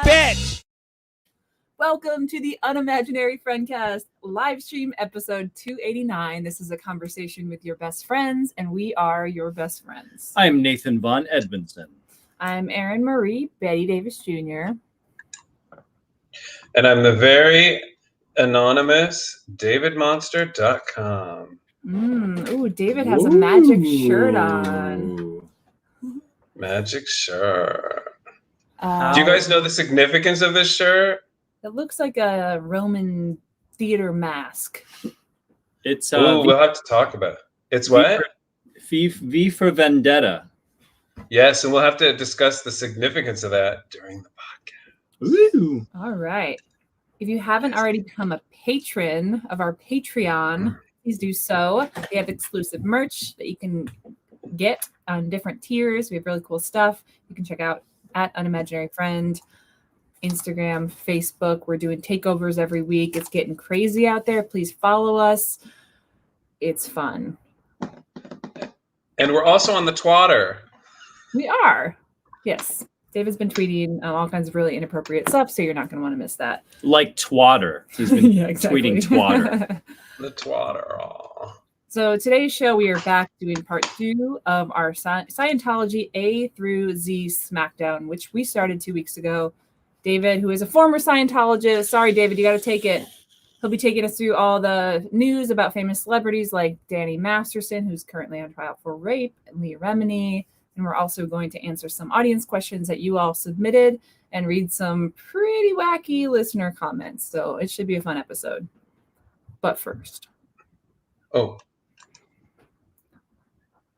Bitch! Welcome to the Unimaginary Friendcast live stream episode 289. This is a conversation with your best friends, and we are your best friends. I'm Nathan Von Edmondson. I'm Erin Marie, Betty Davis Jr. And I'm the very anonymous DavidMonster.com. Ooh, David has a magic shirt on. Magic shirt. Do you guys know the significance of this shirt? It looks like a Roman theater mask. It's we'll have to talk about it. It's what? V for Vendetta. Yes, and we'll have to discuss the significance of that during the podcast. Ooh. All right. If you haven't already become a patron of our Patreon, please do so. We have exclusive merch that you can get on different tiers. We have really cool stuff. You can check out at Unimaginary Friend, Instagram, Facebook. We're doing takeovers every week. It's getting crazy out there. Please follow us. It's fun. And we're also on the Twatter. We are. Yes. David's been tweeting all kinds of really inappropriate stuff, so you're not going to want to miss that. Like Twatter. He's been tweeting Twatter. The Twatter. Aw. So today's show, we are back doing part 2 of our Scientology A through Z Smackdown, which we started 2 weeks ago. David, who is a former Scientologist. Sorry, David, you got to take it. He'll be taking us through all the news about famous celebrities like Danny Masterson, who's currently on trial for rape, and Leah Remini. And we're also going to answer some audience questions that you all submitted and read some pretty wacky listener comments. So it should be a fun episode. But first.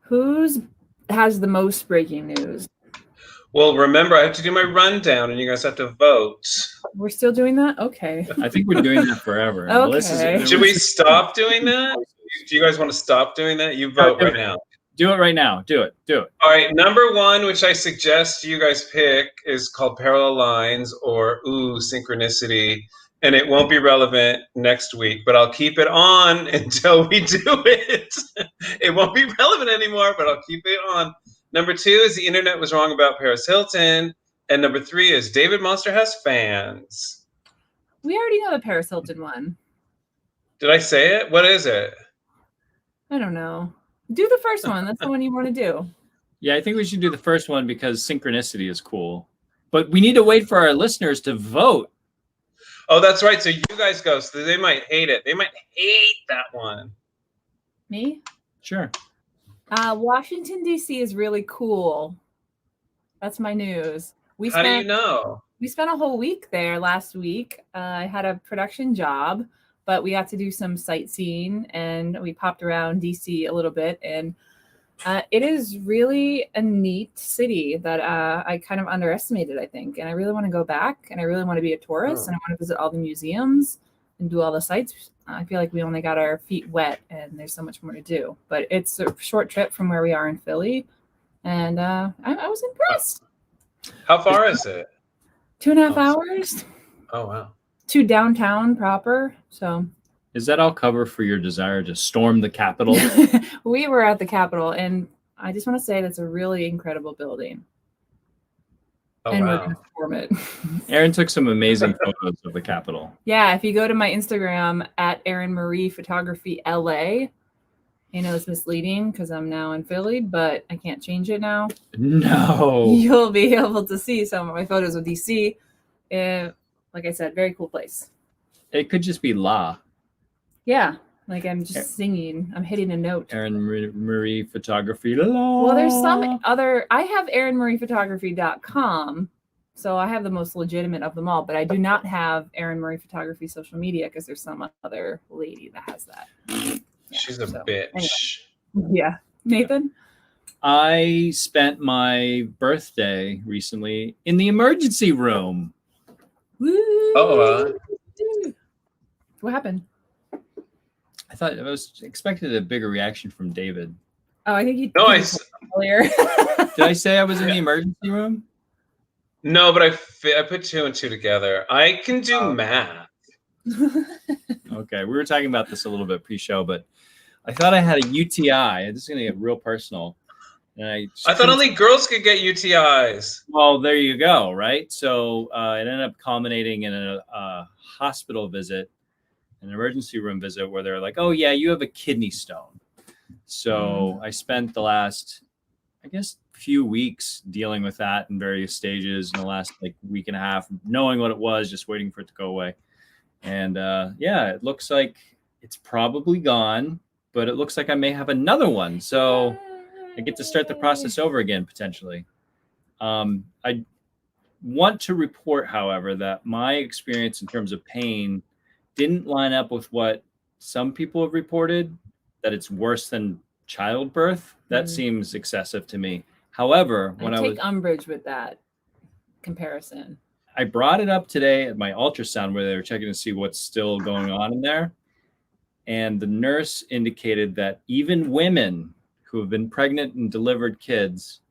Who's has the most breaking news? Well, remember, I have to do my rundown, and you guys have to vote. We're still doing that? Okay. I think we're doing that forever. Okay. Should we stop doing that? Do you guys want to stop doing that? You vote right now. Do it right now. Do it. All right. Number 1, which I suggest you guys pick, is called Parallel Lines or Synchronicity. And it won't be relevant next week, but I'll keep it on until we do it. It won't be relevant anymore, but I'll keep it on. Number 2 is the internet was wrong about Paris Hilton. And number 3 is David Monster has fans. We already know the Paris Hilton one. Did I say it? What is it? I don't know. Do the first one. That's the one you want to do. Yeah, I think we should do the first one because synchronicity is cool. But we need to wait for our listeners to vote. Oh, that's right. So you guys go. So they might hate it. They might hate that one. Me? Sure. Washington, D.C. is really cool. That's my news. How do you know? We spent a whole week there last week. I had a production job, but we got to do some sightseeing and we popped around D.C. a little bit. And it is really a neat city that I kind of underestimated, I think. And I really want to go back and I really want to be a tourist and I want to visit all the museums and do all the sites. I feel like we only got our feet wet and there's so much more to do. But it's a short trip from where we are in Philly. And I was impressed. How far is it? 2.5 hours. Oh, wow. To downtown proper. So Is that all cover for your desire to storm the Capitol? we were at the Capitol, and I just want to say that's a really incredible building. Oh, and wow. we're going to storm it. Erin took some amazing photos of the Capitol. Yeah, if you go to my Instagram at ErinMariePhotographyLA, I know it's misleading because I'm now in Philly, but I can't change it now. No. You'll be able to see some of my photos of DC. Like I said, very cool place. It could just be La. Yeah, like I'm just singing. I'm hitting a note. Erin Marie Photography. La. Well, there's some other. I have ErinMariePhotography.com, so I have the most legitimate of them all. But I do not have Erin Marie Photography social media because there's some other lady that has that. Yeah, She's a bitch. Anyway. Yeah, Nathan. I spent my birthday recently in the emergency room. Woo! Oh, What happened? I thought I was expected a bigger reaction from David. Oh, I think he Nice. earlier. Did I say I was in the emergency room? No, but I put 2 and 2 together. I can do math. Okay, we were talking about this a little bit pre-show, but I thought I had a UTI. This is going to get real personal. And I thought only girls could get UTIs. Well, there you go, right? So it ended up culminating in a hospital visit, an emergency room visit, where they're like, "Oh yeah, you have a kidney stone." So I spent the last, I guess, few weeks dealing with that in various stages in the last like week and a half, knowing what it was, just waiting for it to go away. And yeah, it looks like it's probably gone, but it looks like I may have another one. So I get to start the process over again, potentially. I want to report, however, that my experience in terms of pain didn't line up with what some people have reported, that it's worse than childbirth. That seems excessive to me. However, when I take umbrage with that comparison. I brought it up today at my ultrasound where they were checking to see what's still going on in there. And the nurse indicated that even women who have been pregnant and delivered kids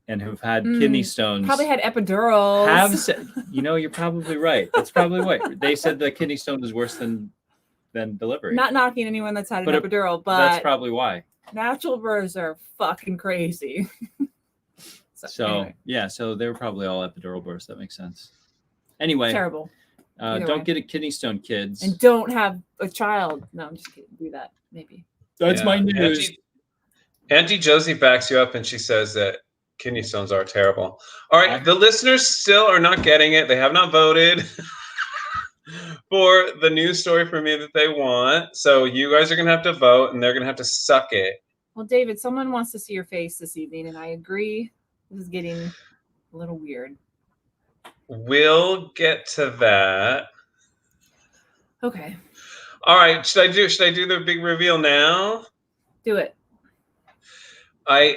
and who've had kidney stones probably had epidurals. Have said, you're probably right. That's probably right. They said the kidney stone is worse than delivery. Not knocking anyone that's had an epidural, but that's probably why. Natural births are fucking crazy. So anyway. Yeah, so they were probably all epidural births. That makes sense. Anyway, terrible. Don't get a kidney stone, kids, and don't have a child. No, I'm just kidding. Do that maybe. That's my news. Auntie Josie backs you up, and she says that kidney stones are terrible. All right, the listeners still are not getting it. They have not voted for the news story for me that they want. So you guys are gonna have to vote, and they're gonna have to suck it. Well, David, someone wants to see your face this evening, and I agree. This is getting a little weird. We'll get to that. Okay. All right. Should I do the big reveal now? Do it. I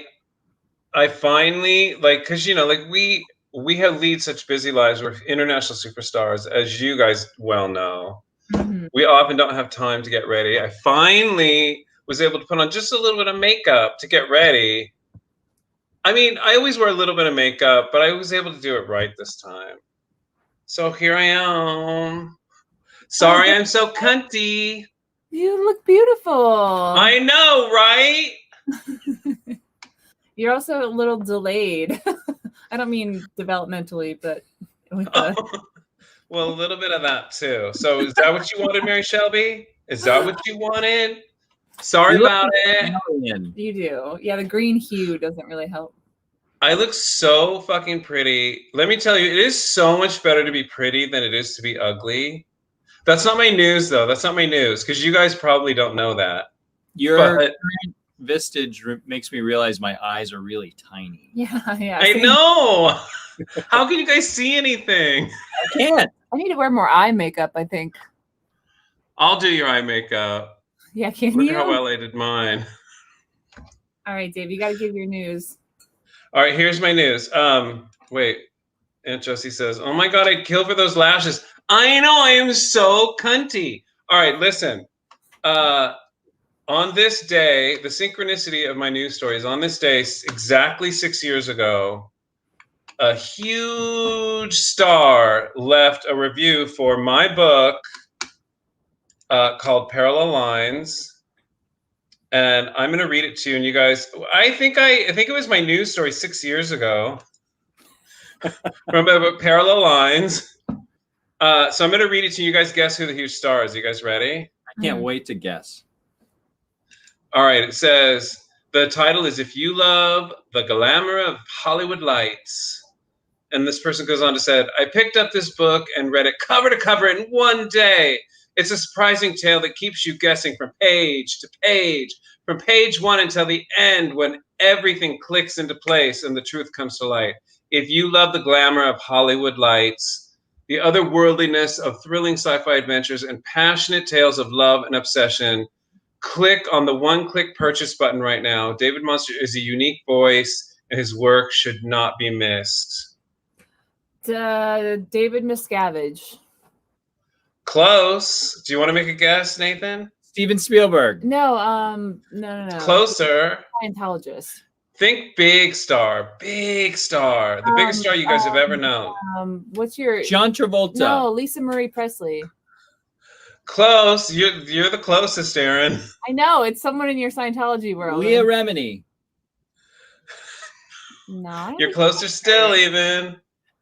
finally, like, because we have lead such busy lives. We're international superstars, as you guys well know. We often don't have time to get ready. I finally was able to put on just a little bit of makeup to get ready. I mean, I always wear a little bit of makeup, but I was able to do it right this time. So here I am. Sorry, I'm so cunty. You look beautiful. I know, right? You're also a little delayed. I don't mean developmentally, but with the... Well, a little bit of that too. So is that what you wanted, Mary Shelby? Is that what you wanted? Sorry about it. You do. Yeah, the green hue doesn't really help. I look so fucking pretty. Let me tell you, it is so much better to be pretty than it is to be ugly. That's not my news, though. That's not my news, because you guys probably don't know that. Your vistage makes me realize my eyes are really tiny. Yeah. I know. How can you guys see anything? I can't. I need to wear more eye makeup, I think. I'll do your eye makeup. Yeah, can Look you? at how well I did mine. All right, Dave, you got to give your news. All right, here's my news. Wait. Aunt Josie says, "Oh my God, I'd kill for those lashes." I know, I am so cunty. All right, listen. On this day, the synchronicity of my news story is on this day, exactly 6 years ago, a huge star left a review for my book called Parallel Lines. And I'm going to read it to you. And you guys, I think it was my news story 6 years ago from Parallel Lines. So I'm going to read it to you. You guys guess who the huge star is. You guys ready? I can't wait to guess. All right. It says, the title is If You Love the Glamour of Hollywood Lights. And this person goes on to say, I picked up this book and read it cover to cover in one day. It's a surprising tale that keeps you guessing from page to page, from page one until the end, when everything clicks into place and the truth comes to light. If you love the glamour of Hollywood lights, the otherworldliness of thrilling sci-fi adventures, and passionate tales of love and obsession, click on the one-click purchase button right now. David Monster is a unique voice, and his work should not be missed. David Miscavige. Close. Do you want to make a guess, Nathan? Steven Spielberg. No. Closer. Scientologist. Think big star. Big star. The biggest star you guys have ever known. What's your... John Travolta. No, Lisa Marie Presley. Close. You're the closest, Erin. I know. It's someone in your Scientology world. Leah Remini. No. You're closer still, even.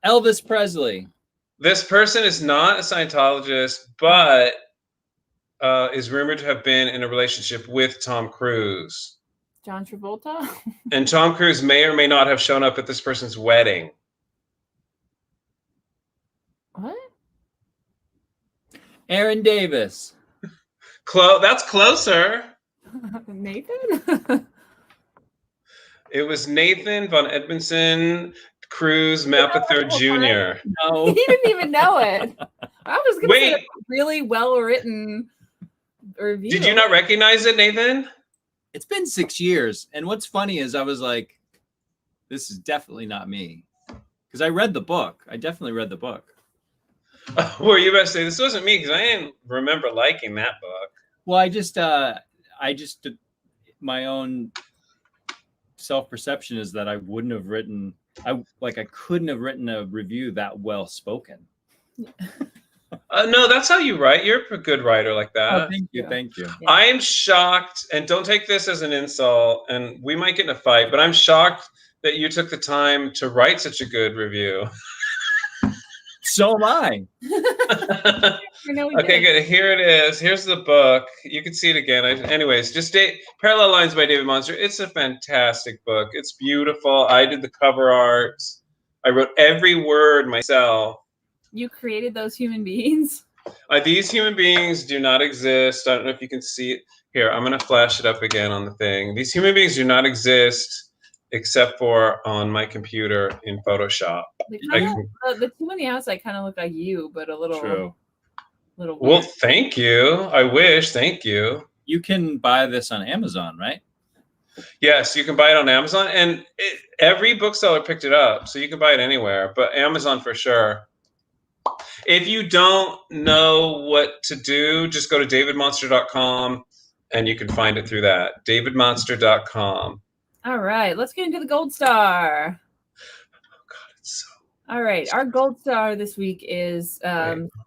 Elvis Presley. This person is not a Scientologist, but is rumored to have been in a relationship with Tom Cruise. John Travolta? And Tom Cruise may or may not have shown up at this person's wedding. What? Aaron Davis. That's closer. Nathan? It was Nathan von Edmondson Cruz Mapother Jr. No. He didn't even know it. I was going to say Wait. a really well-written review. Did you not recognize it, Nathan? It's been 6 years. And what's funny is I was like, this is definitely not me. Because I read the book. I definitely read the book. Were you about to say this wasn't me? Because I didn't remember liking that book. Well, I just my own self-perception is that I wouldn't have written, I couldn't have written a review that well spoken. No, that's how you write. You're a good writer like that. Oh, thank you. Thank you. Yeah. I am shocked, and don't take this as an insult, and we might get in a fight, but I'm shocked that you took the time to write such a good review. So am I. Okay, good. Here it is. Here's the book. You can see it again. Anyways, just Parallel Lines by David Monster. It's a fantastic book. It's beautiful. I did the cover art. I wrote every word myself. You created those human beings? These human beings do not exist. I don't know if you can see it. Here, I'm going to flash it up again on the thing. These human beings do not exist except for on my computer in Photoshop. The two on the outside kind of look like you, but a little... True. Little Well, weird. thank you. I wish. Thank you. You can buy this on Amazon, right? Yes, you can buy it on Amazon, and every bookseller picked it up, so you can buy it anywhere, but Amazon for sure. If you don't know what to do, just go to davidmonster.com, and you can find it through that. davidmonster.com. All right, let's get into the gold star. Oh, God, it's so... All right, our gold star this week is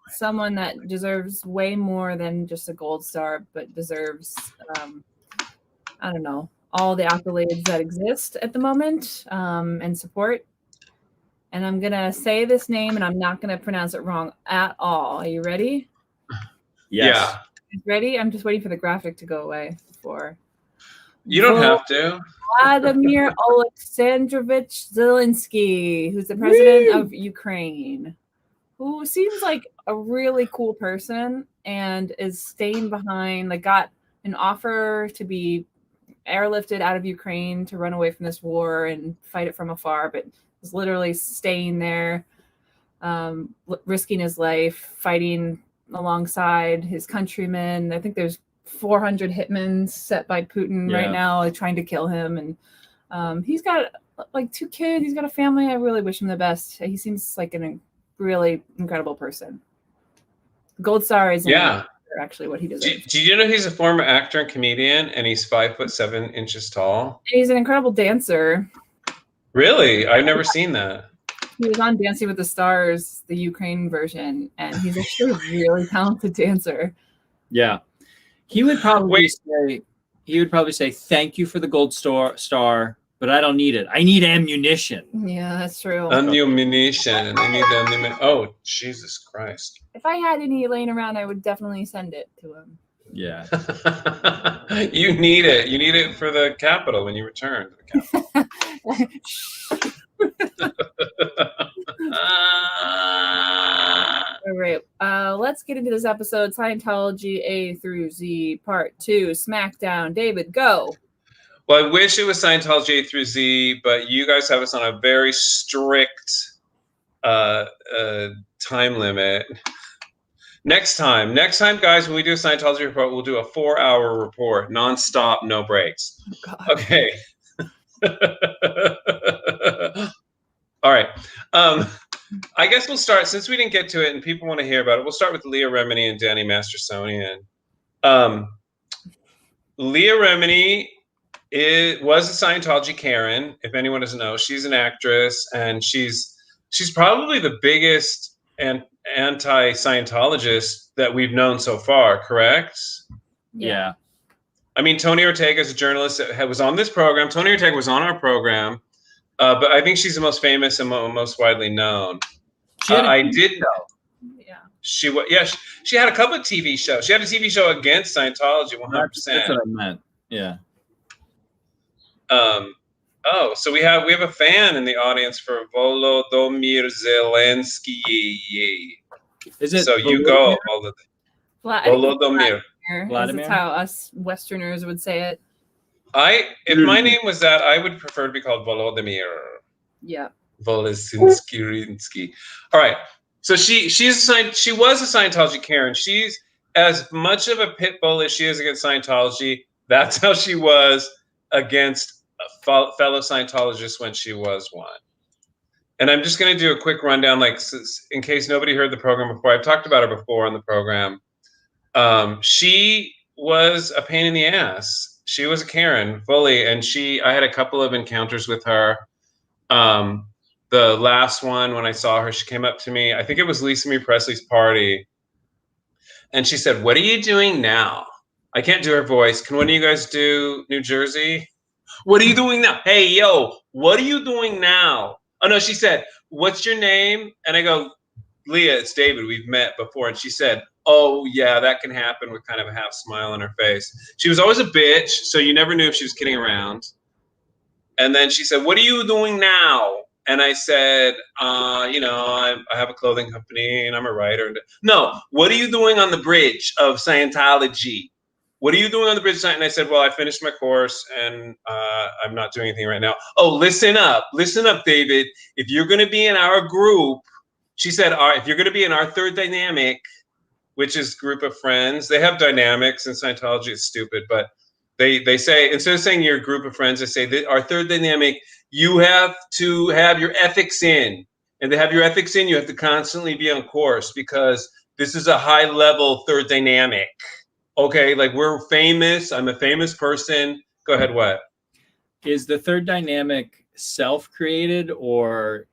someone that deserves way more than just a gold star, but deserves, I don't know, all the accolades that exist at the moment and support. And I'm going to say this name, and I'm not going to pronounce it wrong at all. Are you ready? Yes. Yeah. Ready? I'm just waiting for the graphic to go away before. You don't have to. Vladimir Alexandrovich Zielinski, who's the president of Ukraine, who seems like a really cool person and is staying behind, like got an offer to be airlifted out of Ukraine to run away from this war and fight it from afar, but is literally staying there, risking his life, fighting alongside his countrymen. I think there's 400 hitmen set by Putin right now, like, trying to kill him. And he's got like 2 kids. He's got a family. I really wish him the best. He seems like a really incredible person. Gold star is actually what he deserves. Do you know he's a former actor and comedian, and he's 5'7" tall? He's an incredible dancer. Really? I've never seen that. He was on Dancing with the Stars, the Ukraine version, and he's actually a really talented dancer. Yeah. He would probably say, thank you for the gold star, but I don't need it. I need ammunition. Yeah, that's true. Ammunition. I need ammunition. Oh, Jesus Christ. If I had any laying around, I would definitely send it to him. Yeah. You need it. You need it for the Capitol when you return to the Capitol. All right. Let's get into this episode. Scientology A through Z, Part 2, Smackdown. David, go. Well, I wish it was Scientology A through Z, but you guys have us on a very strict time limit. Next time, guys, when we do a Scientology report, we'll do a 4-hour report, nonstop, no breaks. Oh, God. Okay. All right. I guess we'll start, since we didn't get to it and people want to hear about it, we'll start with Leah Remini and Danny Mastersonian. Leah Remini was a Scientology Karen, if anyone doesn't know. She's an actress, and she's probably the biggest anti-Scientologist that we've known so far, correct? Yeah. I mean, Tony Ortega is a journalist that was on this program. Tony Ortega was on our program. But I think she's the most famous and most widely known. I did know. Yeah. She had a couple of TV shows. She had a TV show against Scientology, 100%. That's what I meant. Yeah. So we have a fan in the audience for Volodymyr Zelenskyy. Is it? So you go, Volodymyr. Vladimir? That's how us Westerners would say it. If my name was that, I would prefer to be called Volodymyr. Yeah. Volodymyr. All right. So she was a Scientology Karen. She's as much of a pit bull as she is against Scientology. That's how she was against fellow Scientologists when she was one. And I'm just going to do a quick rundown, like in case nobody heard the program before. I've talked about her before on the program. She was a pain in the ass. She was a Karen fully, and I had a couple of encounters with her. The last one, when I saw her, she came up to me. I think it was Lisa Marie Presley's party, and she said, "What are you doing now?" I can't do her voice. Can one of you guys do New Jersey? What are you doing now? Hey, yo, what are you doing now? Oh, no, she said, "What's your name?" And I go, "Leah, it's David. We've met before." And she said, "Oh, yeah, that can happen," with kind of a half smile on her face. She was always a bitch, so you never knew if she was kidding around. And then she said, "What are you doing now?" And I said, I have a clothing company and I'm a writer. "No, what are you doing on the bridge of Scientology? What are you doing on the bridge?" And I said, "Well, I finished my course and I'm not doing anything right now." "Oh, listen up, David. If you're going to be in our group," she said, "if you're going to be in our third dynamic," which is group of friends. They have dynamics in Scientology. It's stupid, but they say, instead of saying your group of friends, they say that our third dynamic, you have to have your ethics in. And to have your ethics in, you have to constantly be on course, because this is a high level third dynamic. Okay, like we're famous. I'm a famous person. Go ahead, what? Is the third dynamic self-created, or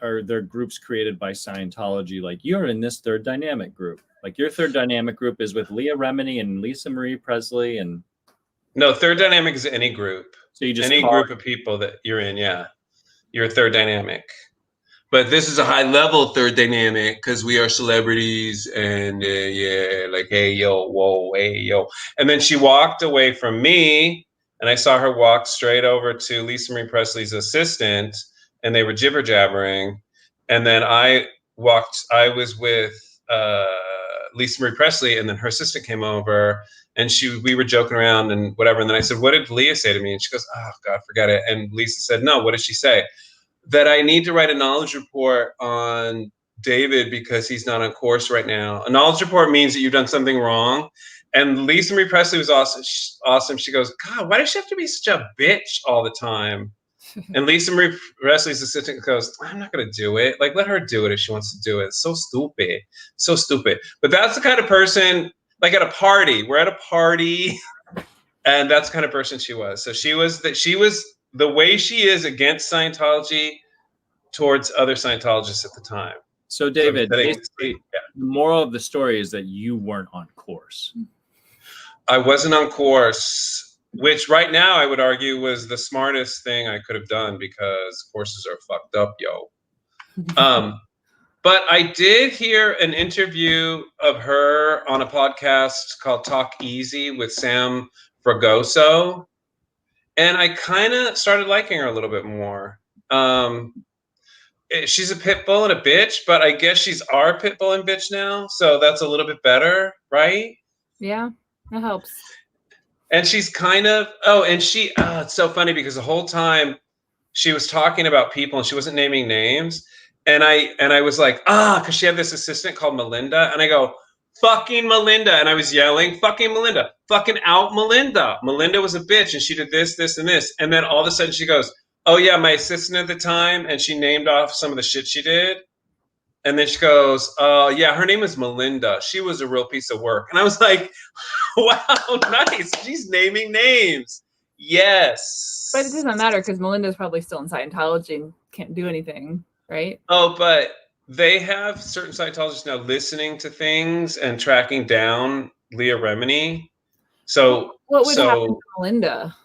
are there groups created by Scientology? Like, you're in this third dynamic group. Like, your third dynamic group is with Leah Remini and Lisa Marie Presley and... No, third dynamic is any group. So you just any group of people that you're in, yeah. You're a third dynamic. But this is a high level third dynamic because we are celebrities and like, hey, yo, whoa, hey, yo. And then she walked away from me and I saw her walk straight over to Lisa Marie Presley's assistant and they were jibber jabbering. And then I was with Lisa Marie Presley, and then her assistant came over and we were joking around and whatever. And then I said, "What did Leah say to me?" And she goes, "Oh God, forget it." And Lisa said, "No, what did she say?" "That I need to write a knowledge report on David because he's not on course right now." A knowledge report means that you've done something wrong. And Lisa Marie Presley was awesome. She goes, "God, why does she have to be such a bitch all the time?" And Lisa Marie Presley's assistant goes, "I'm not going to do it. Like, let her do it if she wants to do it. It's so stupid. So stupid." But that's the kind of person, like at a party, we're at a party, and that's the kind of person she was. So she was the way she is against Scientology towards other Scientologists at the time. So David, basically, the moral of the story is that you weren't on course. I wasn't on course, which right now I would argue was the smartest thing I could have done because courses are fucked up, yo. But I did hear an interview of her on a podcast called Talk Easy with Sam Fragoso, and I kind of started liking her a little bit more. She's a pit bull and a bitch, but I guess she's our pit bull and bitch now, so that's a little bit better, right? Yeah, that helps. And she's kind of, it's so funny because the whole time she was talking about people and she wasn't naming names. And I was like, because she had this assistant called Melinda. And I go, "Fucking Melinda." And I was yelling, "Fucking Melinda, fucking out Melinda. Melinda was a bitch and she did this, this, and this." And then all of a sudden she goes, "Oh yeah, my assistant at the time." And she named off some of the shit she did. And then she goes, "Yeah, her name is Melinda. She was a real piece of work." And I was like, wow, nice. She's naming names. Yes. But it doesn't matter because Melinda's probably still in Scientology and can't do anything, right? Oh, but they have certain Scientologists now listening to things and tracking down Leah Remini. So what would happen to Melinda?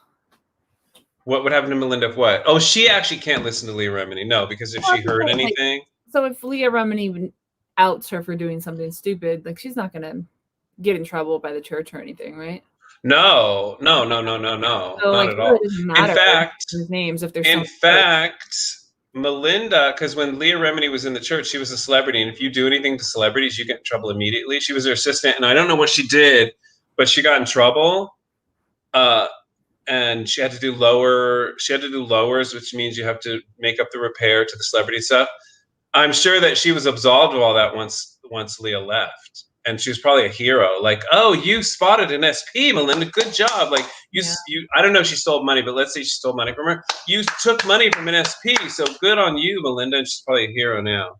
What would happen to Melinda if what? Oh, she actually can't listen to Leah Remini. No, because if she heard anything. So if Leah Remini outs her for doing something stupid, like she's not gonna get in trouble by the church or anything, right? No, So, not like, at all. It doesn't matter In fact, names if there's Melinda, because when Leah Remini was in the church, she was a celebrity, and if you do anything to celebrities, you get in trouble immediately. She was their assistant, and I don't know what she did, but she got in trouble. And she had to do lowers, which means you have to make up the repair to the celebrity stuff. I'm sure that she was absolved of all that once Leah left. And she was probably a hero. Like, oh, you spotted an SP, Melinda. Good job. Like you I don't know if she stole money, but let's say she stole money from her. You took money from an SP, so good on you, Melinda. And she's probably a hero now.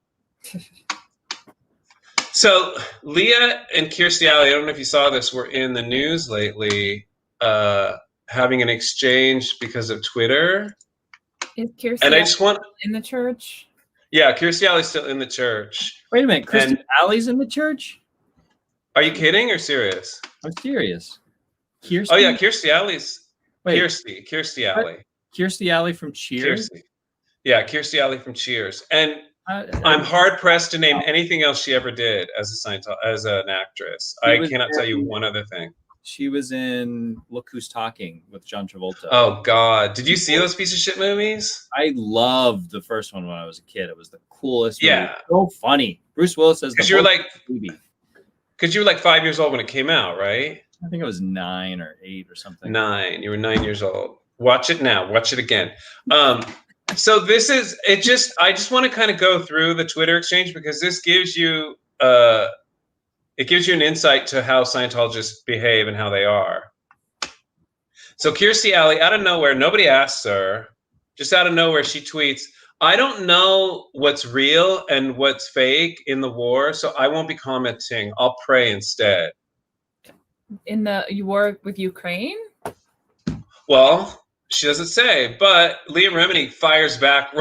So Leah and Kirstie Alley, I don't know if you saw this, were in the news lately, having an exchange because of Twitter. Is Kirstie and I just want in the church? Yeah, Kirstie Alley's still in the church. Wait a minute, Kirstie Alley's in the church? Are you kidding or serious? I'm serious. Kirstie? Oh yeah, Kirstie Alley's. Wait, Kirstie Alley. Kirstie Alley from Cheers? Kirstie Alley from Cheers. And I'm hard pressed to name anything else she ever did as an actress. I cannot tell you one other thing. She was in Look Who's Talking with John Travolta. Oh God, did you see those piece of shit movies? I loved the first one when I was a kid. It was the coolest. Yeah, movie. So funny. Bruce Willis says because you were like 5 years old when it came out, right? I think it was 9 or 8 or something. 9. You were 9 years old. Watch it now. Watch it again. So this is it. I just want to kind of go through the Twitter exchange because this gives you it gives you an insight to how Scientologists behave and how they are. So Kirstie Alley, out of nowhere, nobody asks her, just out of nowhere, she tweets, I don't know what's real and what's fake in the war, so I won't be commenting. I'll pray instead. In the war with Ukraine? Well, she doesn't say, but Leah Remini fires back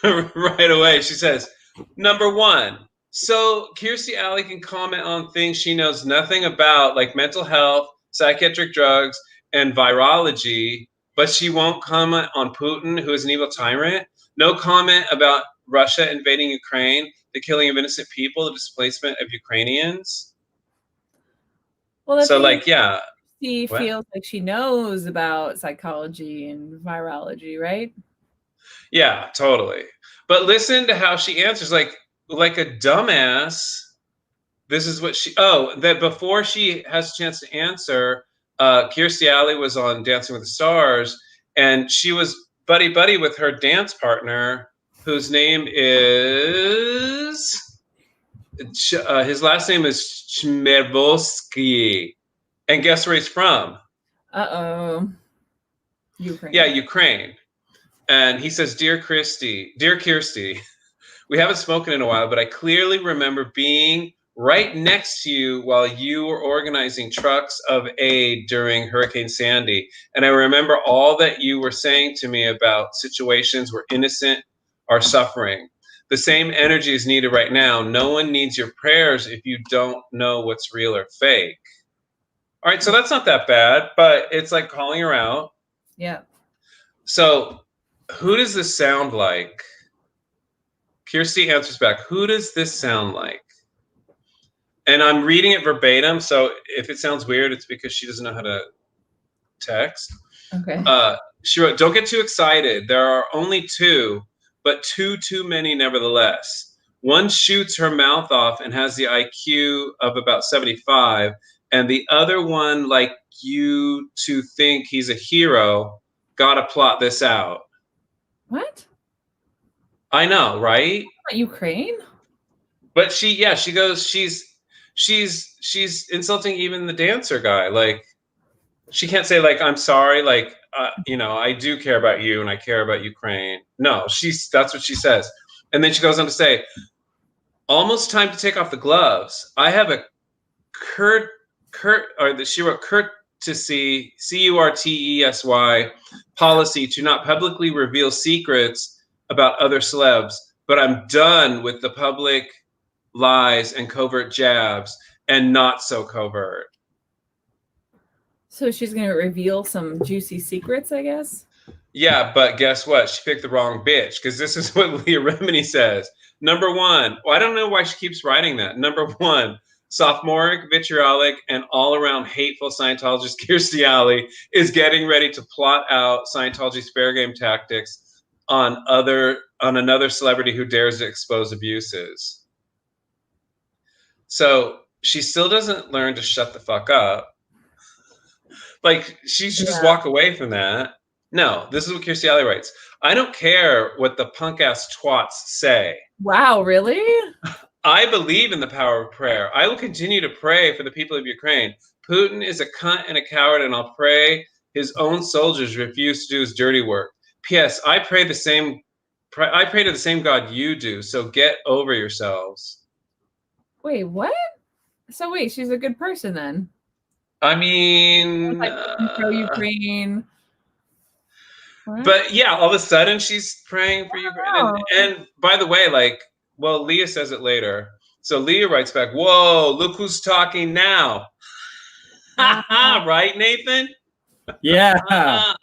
right away. She says, number one, so Kirstie Alley can comment on things she knows nothing about, like mental health, psychiatric drugs, and virology, but she won't comment on Putin, who is an evil tyrant. No comment about Russia invading Ukraine, the killing of innocent people, the displacement of Ukrainians. Well, so like, yeah. She feels like she knows about psychology and virology, right? Yeah, totally. But listen to how she answers, like a dumbass. This is what that before she has a chance to answer, Kirstie Alley was on Dancing with the Stars, and she was buddy with her dance partner, whose name is his last name is Chmervolsky. And guess where he's from? Ukraine. Yeah, Ukraine. And he says, Dear Kirstie, we haven't spoken in a while, but I clearly remember being right next to you while you were organizing trucks of aid during Hurricane Sandy. And I remember all that you were saying to me about situations where innocent are suffering. The same energy is needed right now. No one needs your prayers if you don't know what's real or fake. All right, so that's not that bad, but it's like calling her out. Yeah. So who does this sound like? Kirstie answers back, who does this sound like? And I'm reading it verbatim, so if it sounds weird, it's because she doesn't know how to text. Okay. She wrote, don't get too excited. There are only 2, but too many nevertheless. One shoots her mouth off and has the IQ of about 75, and the other one, like you to think he's a hero, gotta plot this out. What? I know, right? Ukraine? But she goes, she's insulting even the dancer guy. Like, she can't say, like, I'm sorry, like, I do care about you and I care about Ukraine. No, that's what she says. And then she goes on to say, almost time to take off the gloves. I have a she wrote courtesy, CURTESY policy to not publicly reveal secrets about other celebs, but I'm done with the public lies and covert jabs and not so covert. So she's going to reveal some juicy secrets, I guess? Yeah, but guess what? She picked the wrong bitch, because this is what Leah Remini says. Number one, well, I don't know why she keeps writing that. Number one, sophomoric, vitriolic, and all-around hateful Scientologist Kirstie Alley is getting ready to plot out Scientology's fair game tactics on another celebrity who dares to expose abuses. So she still doesn't learn to shut the fuck up. Like, she should just walk away from that. No, this is what Kirstie Alley writes. I don't care what the punk-ass twats say. Wow, really? I believe in the power of prayer. I will continue to pray for the people of Ukraine. Putin is a cunt and a coward, and I'll pray his own soldiers refuse to do his dirty work. P.S. I pray to the same God you do, so get over yourselves. Wait, what? So wait, she's a good person then? I mean, like pro-Ukraine. But yeah, all of a sudden she's praying for Ukraine. And by the way, like, well, Leah says it later. So Leah writes back, whoa, look who's talking now. Right, Nathan? Yeah.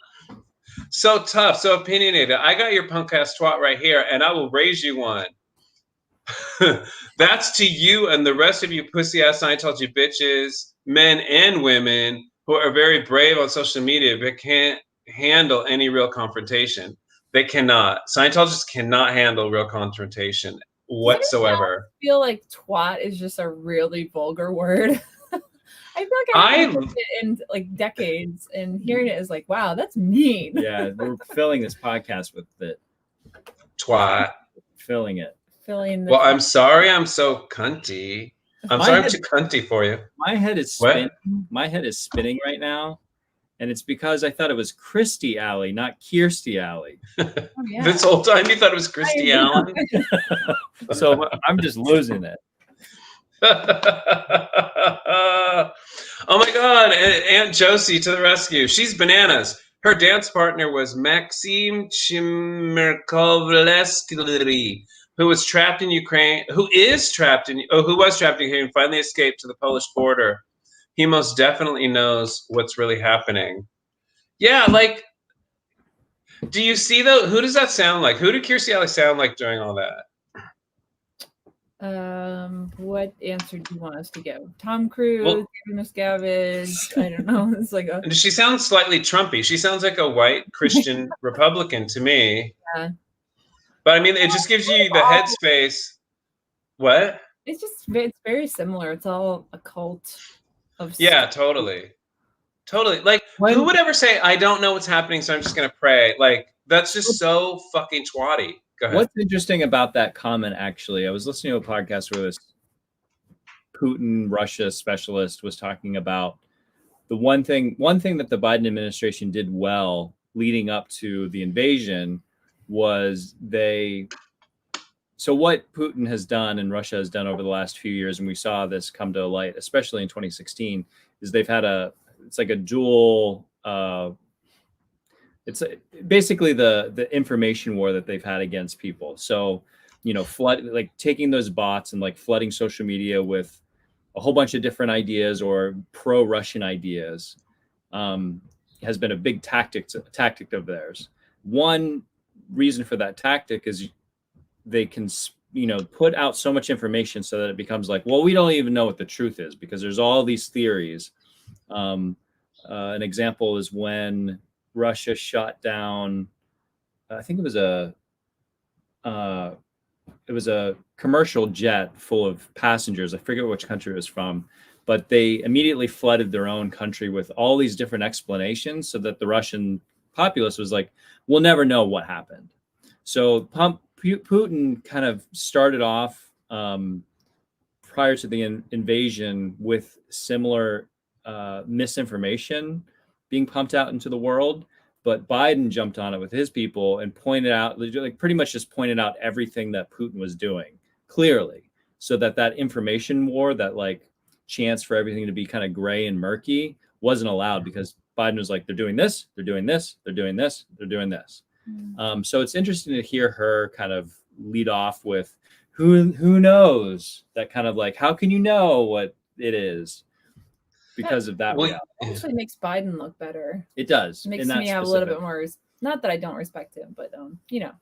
So tough, so opinionated. I got your punk ass twat right here, and I will raise you one. That's to you and the rest of you pussy ass Scientology bitches, men and women, who are very brave on social media but can't handle any real confrontation. They cannot. Scientologists cannot handle real confrontation whatsoever. I feel like twat is just a really vulgar word. I feel like I've heard it in like decades, and hearing it is like, wow, that's mean. Yeah, we're filling this podcast with it. Twat. Filling it. Well, I'm sorry I'm so cunty. I'm sorry I'm too cunty for you. My head is spinning. My head is spinning right now. And it's because I thought it was Kirstie Alley, not Kirstie Alley. Oh, yeah. This whole time you thought it was Kirstie Alley? So I'm just losing it. Oh my God, Aunt Josie to the rescue. She's bananas. Her dance partner was Maxim Chmerkovleski, who was trapped in Ukraine, who was trapped in Ukraine and finally escaped to the Polish border. He most definitely knows what's really happening. Yeah, like, do you see though? Who does that sound like? Who did Kirstie Alley sound like doing all that? What answer do you want us to give? Tom Cruise, Miscavige? I don't know. It's like she sounds slightly Trumpy. She sounds like a white Christian Republican to me. Yeah. But I mean, it just gives you the headspace. What? It's very similar. It's all a cult of stuff. Totally. Like, who would ever say, I don't know what's happening, so I'm just gonna pray? Like, that's just so fucking twatty. Go ahead. What's interesting about that comment, actually, I was listening to a podcast where this Putin Russia specialist was talking about the one thing that the Biden administration did well leading up to the invasion was so what Putin has done and Russia has done over the last few years, and we saw this come to light, especially in 2016, is they've had it's like a dual, it's basically the information war that they've had against people. So, taking those bots and like flooding social media with a whole bunch of different ideas or pro-Russian ideas has been a big tactic of theirs. One reason for that tactic is they can, put out so much information so that it becomes like, well, we don't even know what the truth is because there's all these theories. An example is when Russia shot down, I think it was a commercial jet full of passengers. I forget which country it was from, but they immediately flooded their own country with all these different explanations so that the Russian populace was like, we'll never know what happened. So Putin kind of started off prior to the invasion with similar misinformation being pumped out into the world, but Biden jumped on it with his people and pointed out, like pretty much just pointed out everything that Putin was doing clearly, so that information war, that like chance for everything to be kind of gray and murky, wasn't allowed because Biden was like, they're doing this, they're doing this, they're doing this, they're doing this. So it's interesting to hear her kind of lead off with who knows, that kind of like, how can you know what it is? Because of that. It actually makes Biden look better. It does. It makes me have a little bit more Not that I don't respect him, but you know,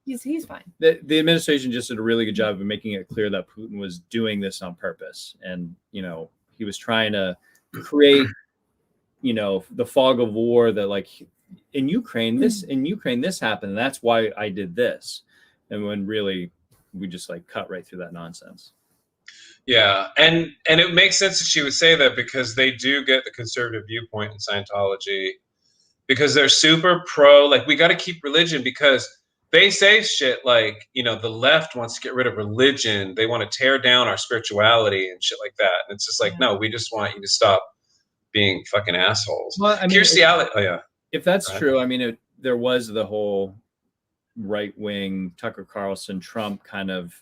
he's fine. The administration just did a really good job of making it clear that Putin was doing this on purpose, and you know, he was trying to create, you know, the fog of war that like in Ukraine this happened, and that's why I did this, and when really we just like cut right through that nonsense. Yeah, and it makes sense that she would say that because they do get the conservative viewpoint in Scientology, because they're super pro, like, we got to keep religion, because they say shit like, you know, the left wants to get rid of religion. They want to tear down our spirituality and shit like that. And it's just like, no, we just want you to stop being fucking assholes. Well, I mean, Kirstie Alley, oh yeah. If that's true, I mean, there was the whole right-wing Tucker Carlson, Trump kind of,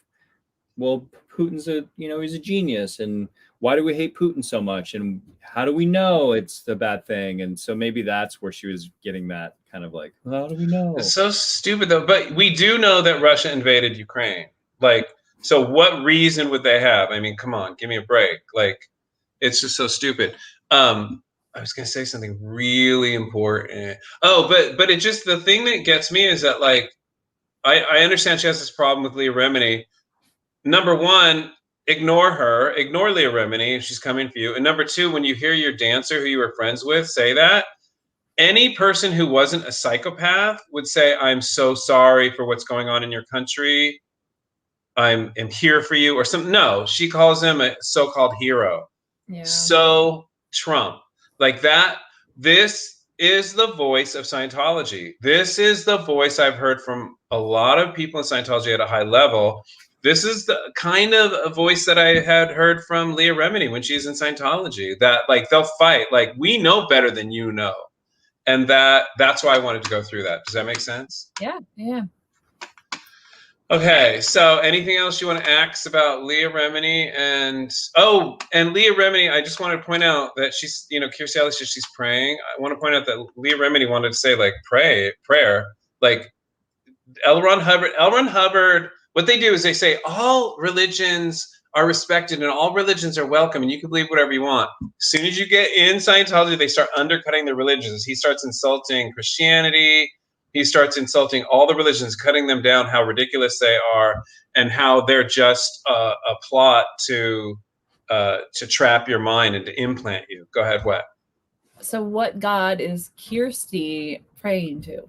well, Putin's he's a genius, and why do we hate Putin so much, and how do we know it's the bad thing? And so maybe that's where she was getting that kind of like, well, how do we know? It's so stupid though. But we do know that Russia invaded Ukraine. Like, so what reason would they have? I mean, come on, give me a break. Like, it's just so stupid. I was gonna say something really important. Oh, but it just, the thing that gets me is that, like, I understand she has this problem with Leah Remini. Number one, ignore her, ignore Leah Remini if she's coming for you. And number two, when you hear your dancer who you were friends with say that, any person who wasn't a psychopath would say, I'm so sorry for what's going on in your country. I'm here for you, or something. No, she calls him a so-called hero. Yeah. So Trump, like that. This is the voice of Scientology. This is the voice I've heard from a lot of people in Scientology at a high level. This is the kind of a voice that I had heard from Leah Remini when she's in Scientology, that like they'll fight, like, we know better than you know. And that's why I wanted to go through that. Does that make sense? Yeah, yeah. Okay, so anything else you want to ask about Leah Remini? And Leah Remini, I just wanted to point out that she's, you know, Kirstie Alley says she's praying. I want to point out that Leah Remini wanted to say, like, prayer. Like, L. Ron Hubbard, what they do is they say all religions are respected and all religions are welcome and you can believe whatever you want. As soon as you get in Scientology, they start undercutting the religions. He starts insulting Christianity. He starts insulting all the religions, cutting them down, how ridiculous they are, and how they're just a plot to trap your mind and to implant you. Go ahead, what? So what God is Kirstie praying to?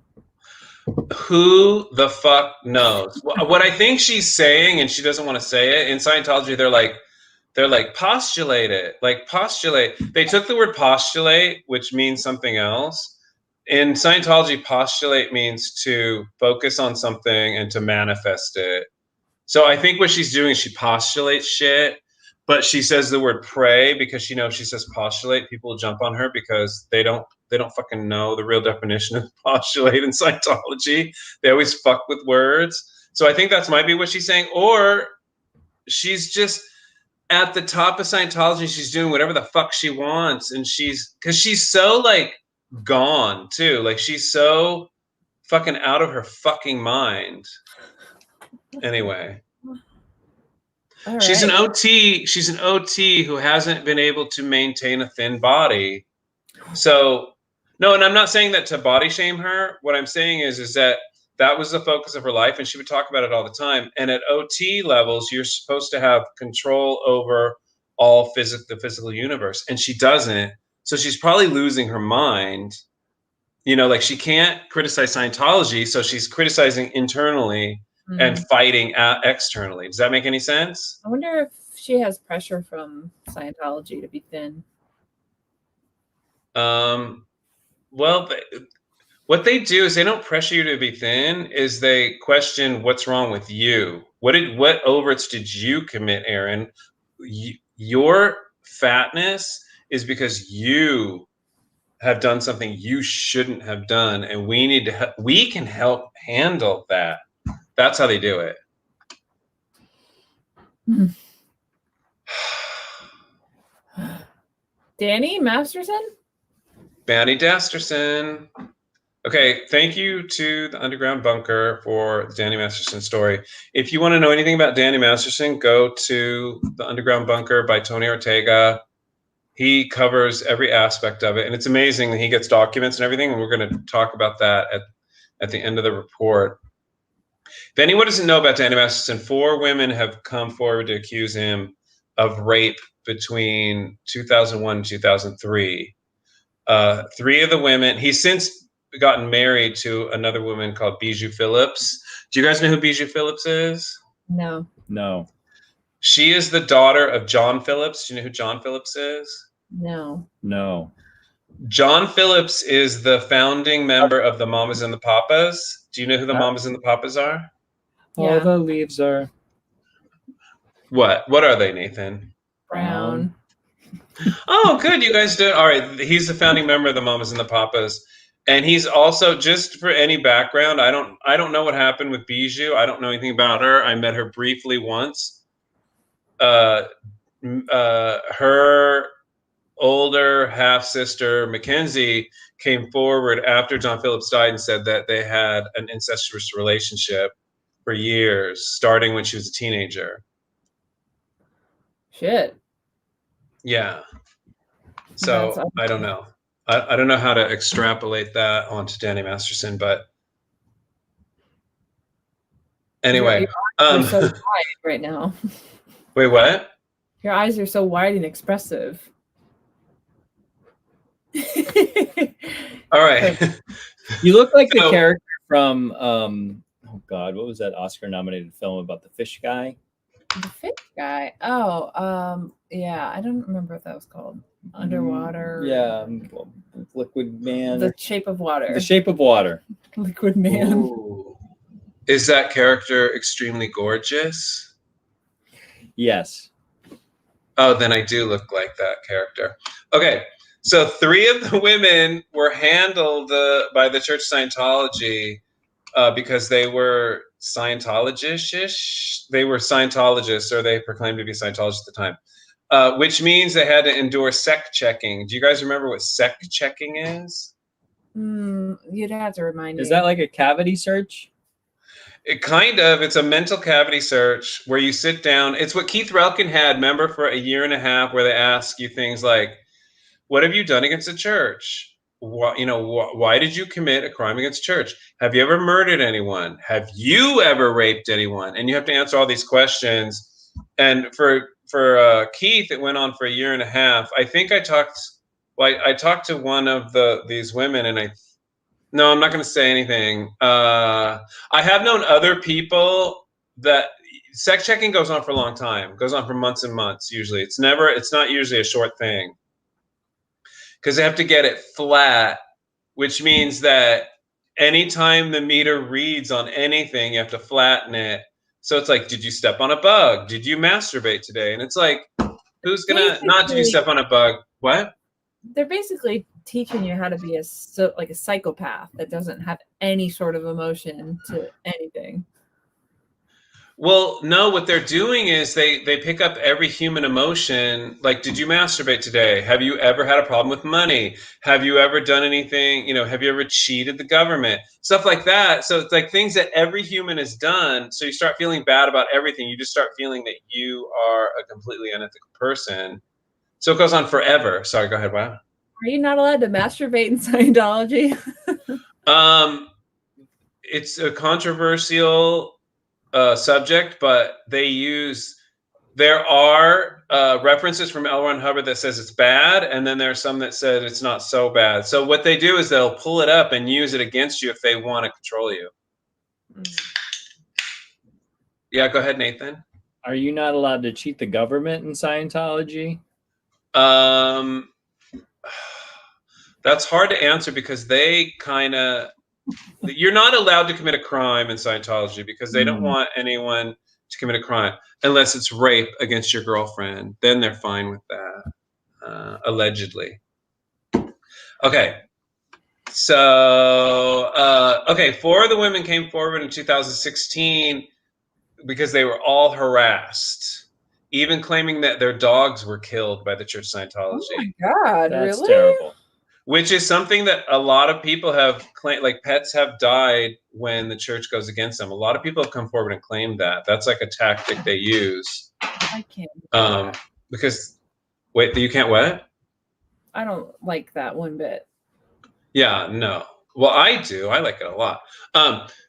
Who the fuck knows? What I think she's saying, and she doesn't want to say it, in Scientology, they're like, postulate it. Like, postulate. They took the word postulate, which means something else. In Scientology, postulate means to focus on something and to manifest it. So I think what she's doing is she postulates shit, but she says the word pray because she knows if she says postulate, people will jump on her because they don't fucking know the real definition of postulate in Scientology. They always fuck with words. So I think that's might be what she's saying. Or she's just at the top of Scientology. She's doing whatever the fuck she wants. And because she's so like gone too. Like she's so fucking out of her fucking mind. Anyway. Right. She's an OT. She's an OT who hasn't been able to maintain a thin body. So no, and I'm not saying that to body shame her. What I'm saying is that was the focus of her life, and she would talk about it all the time. And at OT levels, you're supposed to have control over all the physical universe, and she doesn't. So she's probably losing her mind. You know, like she can't criticize Scientology, so she's criticizing internally and fighting externally. Does that make any sense? I wonder if she has pressure from Scientology to be thin. Well, what they do is they don't pressure you to be thin. Is they question what's wrong with you. What overts did you commit, Erin? Your fatness is because you have done something you shouldn't have done, and we can help handle that. That's how they do it. Danny Masterson? Danny Masterson. Okay, thank you to the Underground Bunker for the Danny Masterson story. If you want to know anything about Danny Masterson, go to the Underground Bunker by Tony Ortega. he covers every aspect of it, and it's amazing. He gets documents and everything, and we're going to talk about that at the end of the report. If anyone doesn't know about Danny Masterson, 4 women have come forward to accuse him of rape between 2001 and 2003. 3 of the women, he's since gotten married to another woman called Bijou Phillips. Do you guys know who Bijou Phillips is? No. No. She is the daughter of John Phillips. Do you know who John Phillips is? No. No. John Phillips is the founding member of the Mamas and the Papas. Do you know who the Mamas and the Papas are? All the leaves are What are they, Nathan? Brown. Oh, good. You guys did. All right. He's the founding member of the Mamas and the Papas. And he's also, just for any background, I don't know what happened with Bijou. I don't know anything about her. I met her briefly once. Her older half-sister, Mackenzie, came forward after John Phillips died and said that they had an incestuous relationship for years, starting when she was a teenager. Shit. Yeah. So I don't know. I don't know how to extrapolate that onto Danny Masterson, but anyway. You're so wide right now. Wait, what? Your eyes are so wide and expressive. All right. You look like the character from oh God, what was that Oscar-nominated film about the fish guy? The fish guy. Oh, yeah. I don't remember what that was called. Underwater. Yeah, Liquid Man. The Shape of Water. The Shape of Water. Liquid Man. Ooh. Is that character extremely gorgeous? Yes. Oh, then I do look like that character. Okay. So 3 of the women were handled by the Church of Scientology because they were Scientologists. They were Scientologists, or they proclaimed to be Scientologists at the time, which means they had to endure sect checking. Do you guys remember what sect checking is? You'd have to remind me. Is that like a cavity search? It's a mental cavity search where you sit down. It's what Keith Relkin had, remember, for a year and a half, where they ask you things like, what have you done against the church? Why did you commit a crime against the church? Have you ever murdered anyone? Have you ever raped anyone? And you have to answer all these questions. And for Keith, it went on for a year and a half. I think I talked to one of these women, and no, I'm not going to say anything. I have known other people that sex checking goes on for a long time. It goes on for months and months. Usually, it's not usually a short thing, because they have to get it flat, which means that anytime the meter reads on anything, you have to flatten it. So it's like, did you step on a bug? Did you masturbate today? And it's like, who's gonna not did you step on a bug? What? They're basically teaching you how to be a psychopath that doesn't have any sort of emotion to anything. Well, no, what they're doing is they pick up every human emotion. Like, did you masturbate today? Have you ever had a problem with money? Have you ever done anything? Have you ever cheated the government? Stuff like that. So it's like things that every human has done. So you start feeling bad about everything. You just start feeling that you are a completely unethical person. So it goes on forever. Sorry, go ahead. Wow. Are you not allowed to masturbate in Scientology? It's a controversial subject, but there are references from L. Ron Hubbard that says it's bad, and then there are some that said it's not so bad. So what they do is they'll pull it up and use it against you if they want to control you. Yeah, go ahead, Nathan. Are you not allowed to cheat the government in Scientology? That's hard to answer, because you're not allowed to commit a crime in Scientology, because they don't want anyone to commit a crime unless it's rape against your girlfriend. Then they're fine with that, allegedly. Okay. So, 4 of the women came forward in 2016 because they were all harassed, even claiming that their dogs were killed by the Church of Scientology. Oh my God, That's really? terrible. Which is something that a lot of people have claimed, like pets have died when the church goes against them. A lot of people have come forward and claimed that. That's like a tactic they use. I can't. Because, wait, you can't what? like that one bit. Yeah, no. Well, I do. I like it a lot.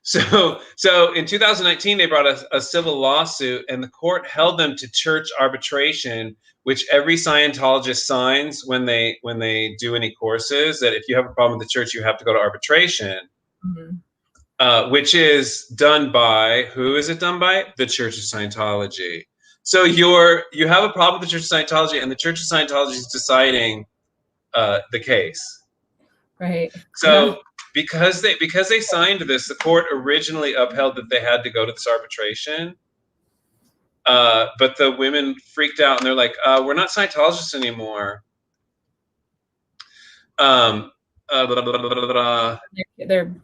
So in 2019, they brought a civil lawsuit, and the court held them to church arbitration, which every Scientologist signs when they do any courses. That if you have a problem with the church, you have to go to arbitration. Mm-hmm. Which is done by, who is it done by? The Church of Scientology. So you have a problem with the Church of Scientology, and the Church of Scientology is deciding the case. Right. So because they signed this, the court originally upheld that they had to go to this arbitration. But the women freaked out, and they're like, "We're not Scientologists anymore." Blah, blah, blah, blah. Their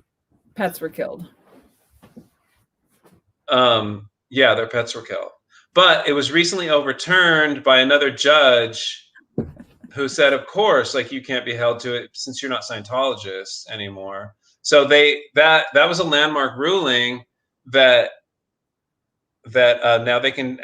pets were killed. Yeah, their pets were killed. But it was recently overturned by another judge who said, of course, like, you can't be held to it since you're not Scientologists anymore. So that was a landmark ruling that now they can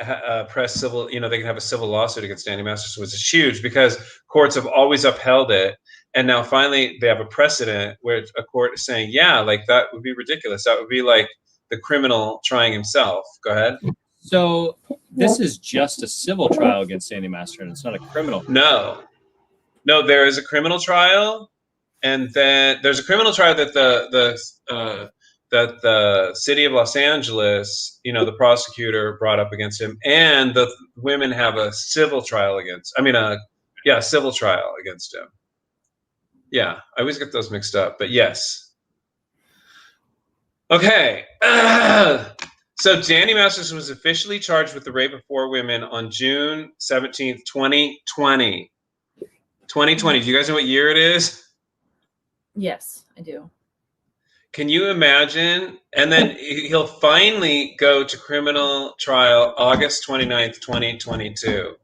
press civil, they can have a civil lawsuit against Danny Masterson, which is huge because courts have always upheld it. And now finally they have a precedent where a court is saying, yeah, like, that would be ridiculous. That would be like the criminal trying himself. Go ahead. So this is just a civil trial against Danny Masterson. It's not a criminal. No, there is a criminal trial, and then there's a criminal trial that the city of Los Angeles, the prosecutor brought up against him, and the women have a civil trial civil trial against him. Yeah, I always get those mixed up, but yes. Okay. So Danny Masterson was officially charged with the rape of 4 women on June 17th, 2020. 2020. Do you guys know what year it is? Yes, I do. Can you imagine? And then he'll finally go to criminal trial August 29th, 2022.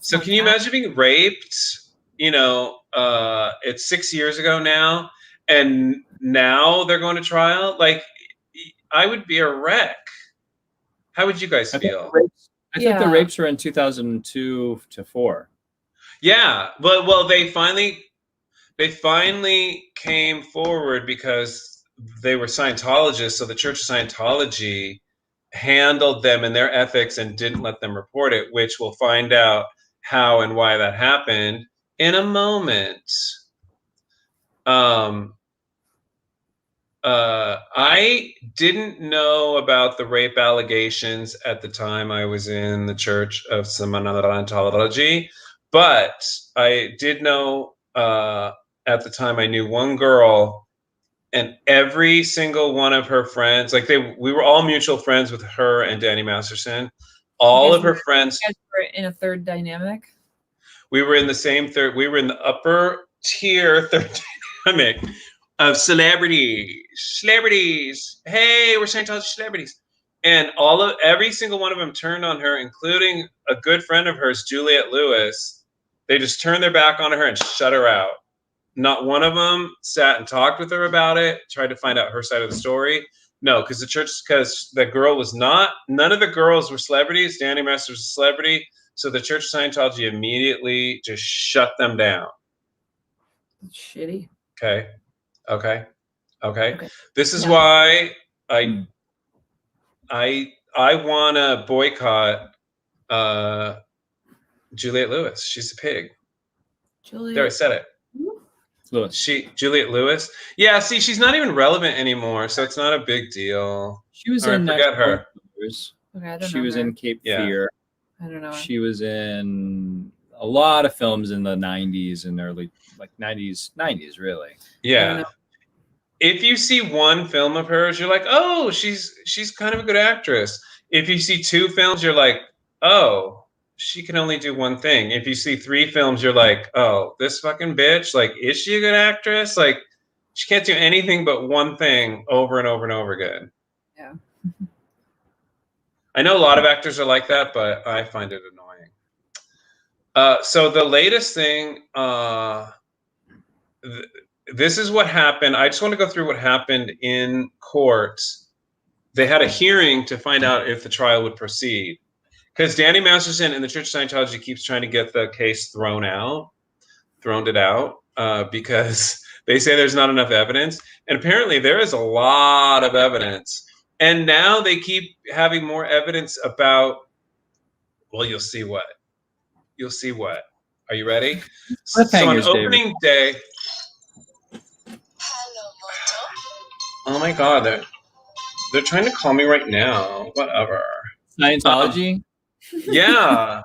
So can you imagine being raped? It's 6 years ago now, and now they're going to trial. Like, I would be a wreck. How would you guys feel? I think the rapes were in 2002 to 4. Yeah, well, they finally came forward because they were Scientologists, so the Church of Scientology handled them and their ethics and didn't let them report it, which we'll find out how and why that happened in a moment. I didn't know about the rape allegations at the time I was in the Church of Scientology, but I did know at the time I knew one girl, and every single one of her friends, like we were all mutual friends with her and Danny Masterson. All of her friends. You guys were in a third dynamic? We were in the same third. We were in the upper tier third dynamic of celebrities. Hey, we're Scientology celebrities. And every single one of them turned on her, including a good friend of hers, Juliette Lewis. They just turned their back on her and shut her out. Not one of them sat and talked with her about it, tried to find out her side of the story. No, because the girl was not, none of the girls were celebrities. Danny Masterson was a celebrity. So the Church of Scientology immediately just shut them down. That's shitty. Okay. This is why I want to boycott Juliette Lewis. She's a pig. There, I said it. Juliette Lewis. Yeah, see, she's not even relevant anymore, so it's not a big deal. She was in forget her. Okay, she was in Cape Fear. I don't know. She was in a lot of films in the 90s and early, like 90s really. Yeah. If you see one film of hers, you're like, oh, she's kind of a good actress. If you see 2 films, you're like, oh, she can only do one thing. If you see 3 films, you're like, oh, this fucking bitch, like, is she a good actress? Like, she can't do anything but one thing over and over and over again. Yeah. I know a lot of actors are like that, but I find it annoying. So the latest thing, this is what happened. I just want to go through what happened in court. They had a hearing to find out if the trial would proceed. Because Danny Masterson and the Church of Scientology keeps trying to get the case thrown out. thrown it out because they say there's not enough evidence. And apparently there is a lot of evidence. And now they keep having more evidence about, well, you'll see what. You'll see what. Are you ready? So on Cliffhangers, opening day. Oh my God, they're trying to call me right now. Whatever. Scientology? Yeah.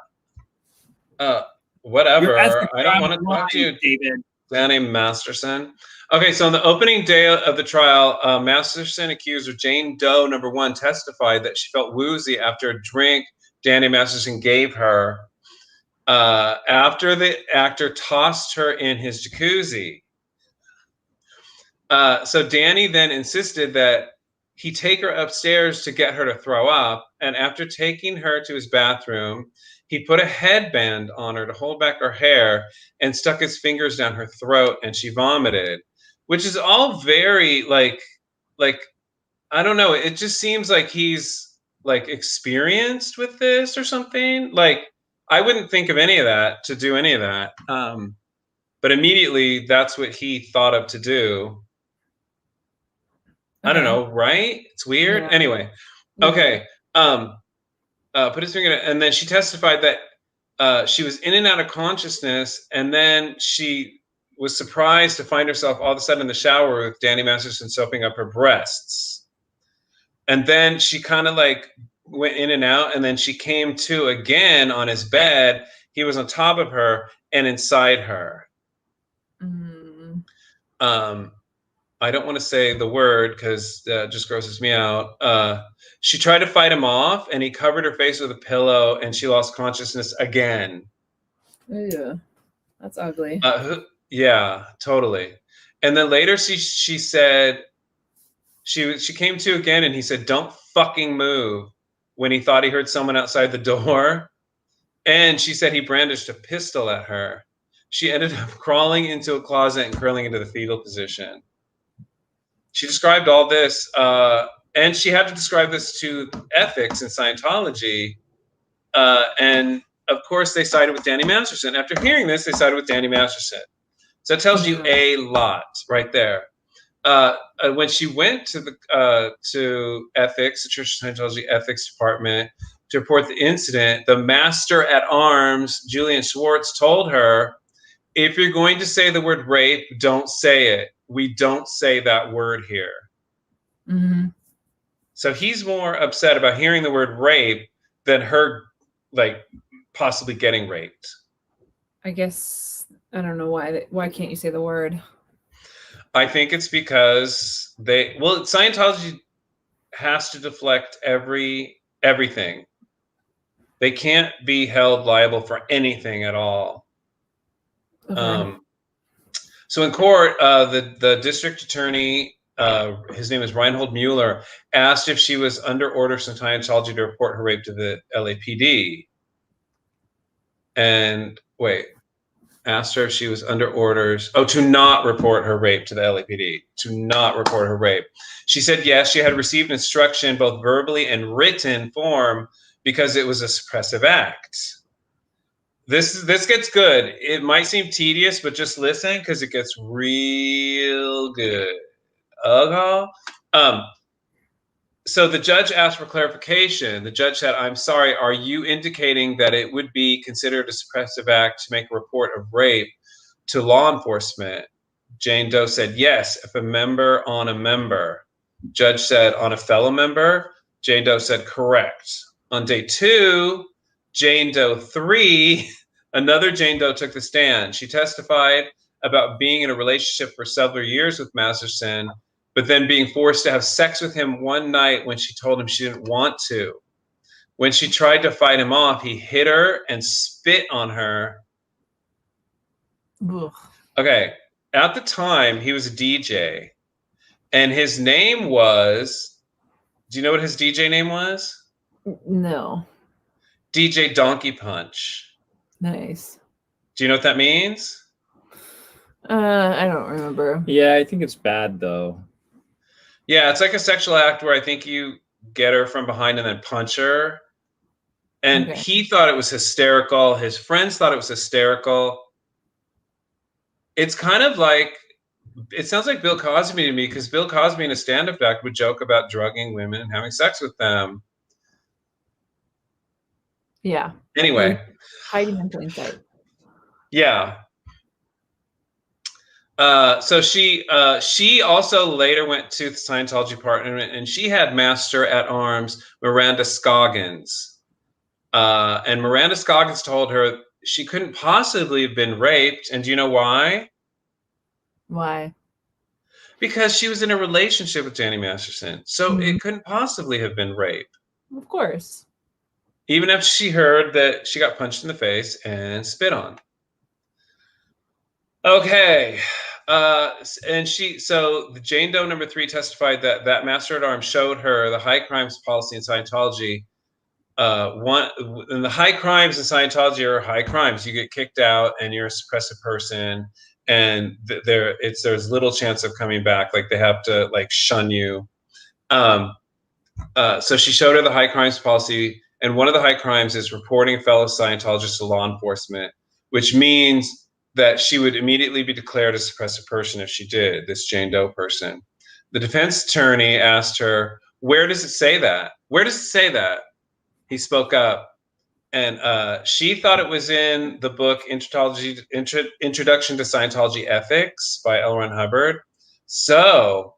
Whatever. I don't want to talk to you, David. Danny Masterson. Okay, so on the opening day of the trial, Masterson accuser Jane Doe #1 testified that she felt woozy after a drink Danny Masterson gave her after the actor tossed her in his jacuzzi. So Danny then insisted that he take her upstairs to get her to throw up. And after taking her to his bathroom, he put a headband on her to hold back her hair and stuck his fingers down her throat, and she vomited, which is all very like, I don't know. It just seems like he's like experienced with this or something. Like, I wouldn't think of any of that to do any of that. But immediately that's what he thought of to do. I don't know, right? It's weird. Yeah. Anyway, okay. Put his finger in it, and then she testified that she was in and out of consciousness, and then she was surprised to find herself all of a sudden in the shower with Danny Masterson soaping up her breasts. And then she kind of like went in and out, and then she came to again on his bed. He was on top of her and inside her. I don't want to say the word because it just grosses me out. She tried to fight him off, and he covered her face with a pillow, and she lost consciousness again. Yeah, that's ugly. Yeah, totally. And then later she said she came to again, and he said, "Don't fucking move," when he thought he heard someone outside the door. And she said he brandished a pistol at her. She ended up crawling into a closet and curling into the fetal position. She described all this, and she had to describe this to ethics in Scientology. And of course, they sided with Danny Masterson. After hearing this, they sided with Danny Masterson. So it tells you a lot right there. When she went to the ethics, the Church of Scientology ethics department, to report the incident, the master at arms, Julian Schwartz, told her, "If you're going to say the word rape, don't say it. We don't say that word here." Mm-hmm. So he's more upset about hearing the word rape than her, like, possibly getting raped. I guess, I don't know why can't you say the word? I think it's because Scientology has to deflect everything. They can't be held liable for anything at all. Okay. So in court, the district attorney, his name is Reinhold Mueller, asked if she was under orders from Scientology to report her rape to the LAPD. And asked her if she was under orders, to not report her rape to the LAPD, to not report her rape. She said yes, she had received instruction, both verbally and written form, because it was a suppressive act. This gets good. It might seem tedious, but just listen because it gets real good. So the judge asked for clarification. The judge said, "I'm sorry, are you indicating that it would be considered a suppressive act to make a report of rape to law enforcement?" Jane Doe said, "Yes, if a member on a member." Judge said, "On a fellow member?" Jane Doe said, "Correct." On day 2, Jane Doe 3, another Jane Doe took the stand. She testified about being in a relationship for several years with Masterson, but then being forced to have sex with him one night when she told him she didn't want to. When she tried to fight him off, he hit her and spit on her. Ugh. Okay, at the time, he was a DJ, and his name was, do you know what his DJ name was? No. DJ Donkey Punch. Nice. Do you know what that means? I don't remember. Yeah, I think it's bad though. Yeah, it's like a sexual act where I think you get her from behind and then punch her. And Okay. he thought it was hysterical. His friends thought it was hysterical. it's kind of like, it sounds like Bill Cosby to me, because Bill Cosby in a stand-up act would joke about drugging women and having sex with them. Yeah. Anyway. Hiding in plain sight. Yeah. So she also later went to the Scientology Department, and she had Master at Arms Miranda Scoggins. And Miranda Scoggins told her she couldn't possibly have been raped. And do you know why? Why? Because she was in a relationship with Danny Masterson. So it couldn't possibly have been rape. Of course. Even after she heard that she got punched in the face and spit on. Okay. So the Jane Doe number 3 testified that Master at Arms showed her the high crimes policy in Scientology. And the high crimes in Scientology are high crimes. You get kicked out and you're a suppressive person, and there's little chance of coming back. Like, they have to like shun you. So she showed her the high crimes policy, and one of the high crimes is reporting fellow Scientologists to law enforcement, which means that she would immediately be declared a suppressive person if she did, this Jane Doe person. The defense attorney asked her, where does it say that? Where does it say that? He spoke up, and she thought it was in the book Introduction to Scientology Ethics by L. Ron Hubbard. So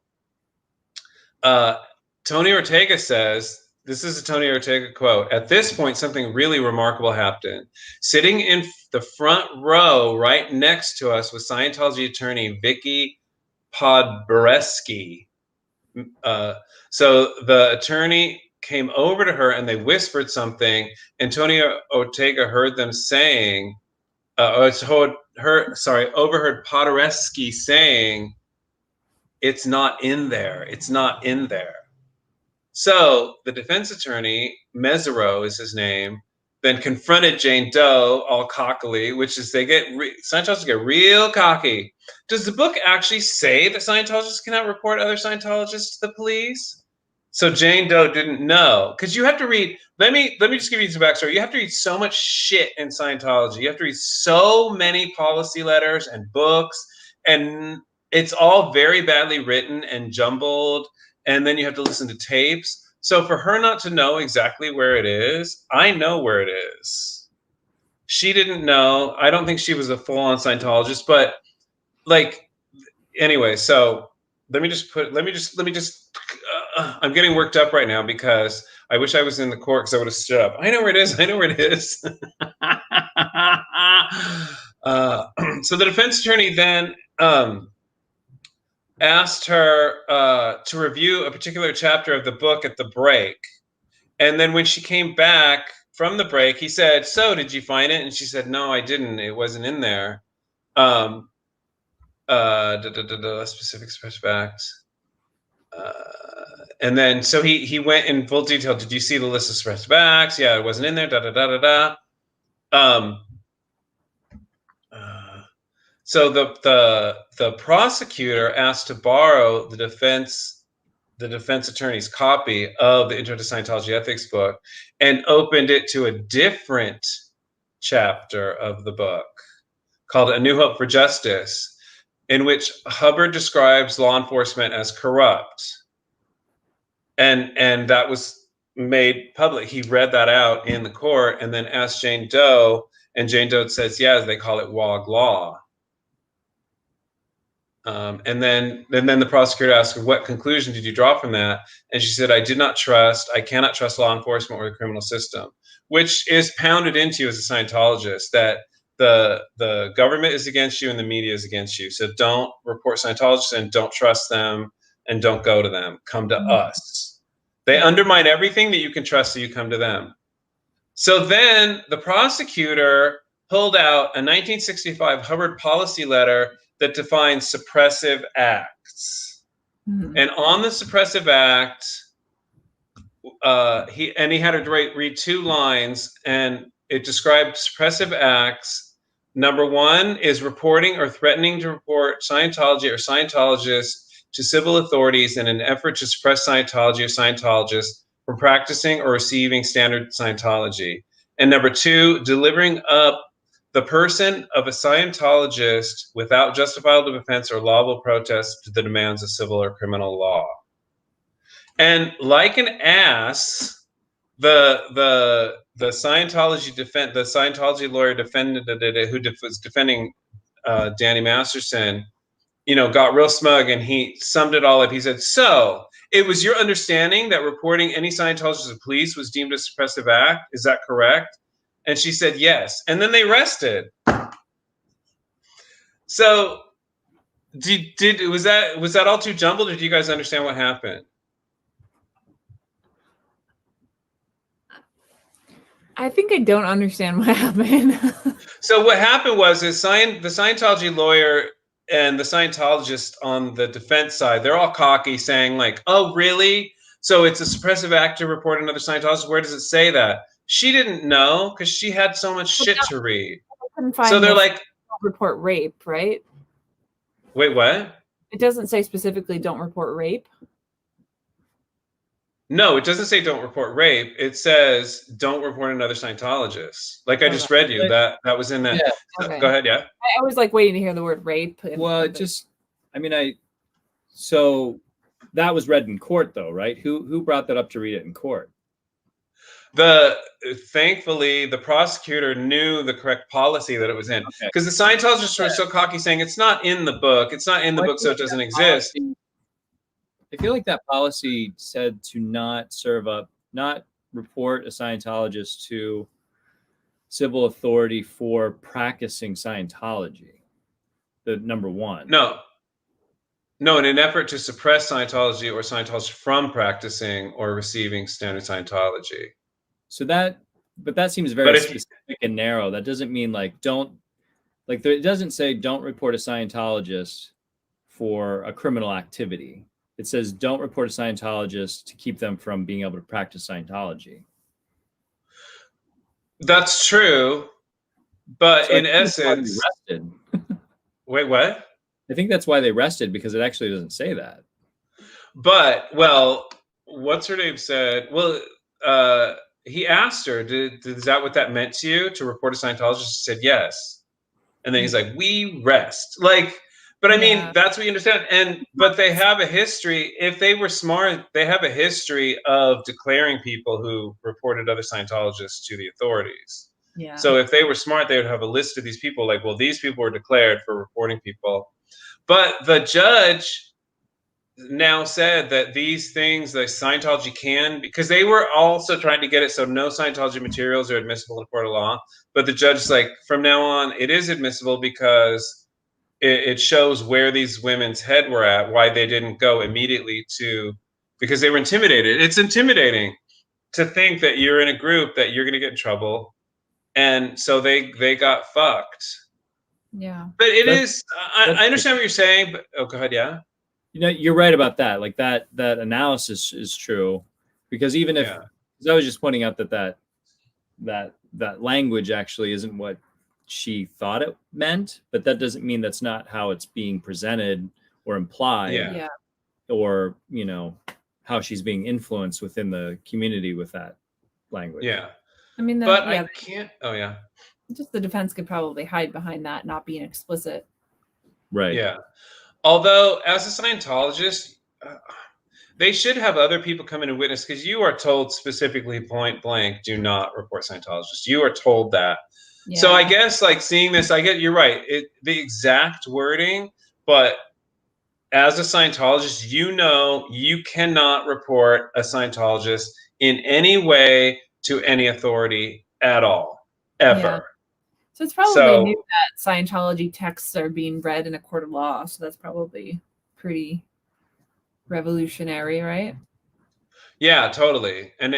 Tony Ortega says, this is a Tony Ortega quote, "At this point, something really remarkable happened. Sitting in the front row right next to us was Scientology attorney Vicky Podboreski. So the attorney came over to her and they whispered something, and Tony Ortega heard them saying, overheard Podboreski saying, it's not in there. It's not in there. So the defense attorney, Mesereau is his name, then confronted Jane Doe all cockily, which is Scientologists get real cocky. Does the book actually say that Scientologists cannot report other Scientologists to the police? So Jane Doe didn't know, because you have to read. Let me just give you some backstory. You have to read so much shit in Scientology. You have to read so many policy letters and books, and it's all very badly written and jumbled. And then you have to listen to tapes. So for her not to know exactly where it is, I know where it is. She didn't know. I don't think she was a full-on Scientologist, but like, anyway, so let me just I'm getting worked up right now because I wish I was in the court, because I would have stood up. I know where it is. I know where it is. So the defense attorney then asked her to review a particular chapter of the book at the break. And then when she came back from the break, he said, so did you find it? And she said, no, I didn't. It wasn't in there. Specific facts. And then so he went in full detail. Did you see the list of suppressive acts? Yeah, it wasn't in there. So the prosecutor asked to borrow the defense attorney's copy of the Intro to Scientology Ethics book and opened it to a different chapter of the book called A New Hope for Justice, in which Hubbard describes law enforcement as corrupt. And that was made public. He read that out in the court and then asked Jane Doe, and Jane Doe says, yeah, they call it WOG law. And then the prosecutor asked her, what conclusion did you draw from that? And she said, I cannot trust law enforcement or the criminal system, which is pounded into you as a Scientologist, that the government is against you and the media is against you. So don't report Scientologists and don't trust them and don't go to them. Come to us. They undermine everything that you can trust, so you come to them. So then the prosecutor pulled out a 1965 Hubbard policy letter that defines suppressive acts. Mm-hmm. And on the suppressive act, he had her read 2 lines, and it described suppressive acts. Number 1 is reporting or threatening to report Scientology or Scientologists to civil authorities in an effort to suppress Scientology or Scientologists from practicing or receiving standard Scientology. And number 2, delivering up the person of a Scientologist without justifiable defense or laudable protest to the demands of civil or criminal law. And like an ass, the Scientology lawyer defended it, who was defending Danny Masterson, got real smug, and he summed it all up. He said, "So it was your understanding that reporting any Scientologist to police was deemed a suppressive act. Is that correct?" And she said, "Yes." And then they rested. So was that all too jumbled, or do you guys understand what happened? I think I don't understand what happened. So what happened was the Scientology lawyer and the Scientologist on the defense side, they're all cocky, saying like, "Oh, really? So it's a suppressive act to report another Scientologist? Where does it say that?" She didn't know because she had so much shit to read. So they're like, "Don't report rape," right? Wait, what? It doesn't say specifically "don't report rape." No, it doesn't say "don't report rape." It says "don't report another Scientologist." Like I just read you that was in that. Yeah. Okay. Go ahead, yeah. I was like waiting to hear the word rape. Well, so that was read in court, though, right? Who brought that up to read it in court? Thankfully, the prosecutor knew the correct policy that it was in, because the Scientologists were so cocky, saying it's not in the book. It's not in the book, so it doesn't exist. I feel like that policy said to not report a Scientologist to civil authority for practicing Scientology. The number one. No, in an effort to suppress Scientology or Scientologists from practicing or receiving standard Scientology. So that seems very specific and narrow. That doesn't mean like it doesn't say don't report a Scientologist for a criminal activity. It says don't report a Scientologist to keep them from being able to practice Scientology. That's true, but so in essence, wait, what? I think that's why they rested, because it actually doesn't say that. But what's her name said? Well, he asked her, "Is that what that meant to you, to report a Scientologist?" She said yes, and then he's like, "We rest." But I mean, that's what you understand. But they have a history. If they were smart, they have a history of declaring people who reported other Scientologists to the authorities. Yeah. So if they were smart, they would have a list of these people. Like, well, these people were declared for reporting people. But the judge now said that these things, the Scientology can, because they were also trying to get it so no Scientology materials are admissible in a court of law. But the judge is like, from now on, it is admissible because it shows where these women's head were at, why they didn't go immediately because they were intimidated. It's intimidating to think that you're in a group that you're going to get in trouble. And so they got fucked. Yeah. But I understand what you're saying, but go ahead, yeah. You're right about that. Like that analysis is true, because even if, because I was just pointing out that language actually isn't what she thought it meant, but that doesn't mean that's not how it's being presented or implied, or how she's being influenced within the community with that language. Yeah, I mean, I can't. Oh yeah, just the defense could probably hide behind that not being explicit. Right. Yeah. Although, as a Scientologist, they should have other people come in and witness, because you are told specifically, point blank, do not report Scientologists. You are told that. Yeah. So I guess, like, seeing this, you're right. The exact wording, but as a Scientologist, you cannot report a Scientologist in any way to any authority at all, ever. Yeah. So it's probably new that Scientology texts are being read in a court of law. So that's probably pretty revolutionary, right? Yeah, totally. And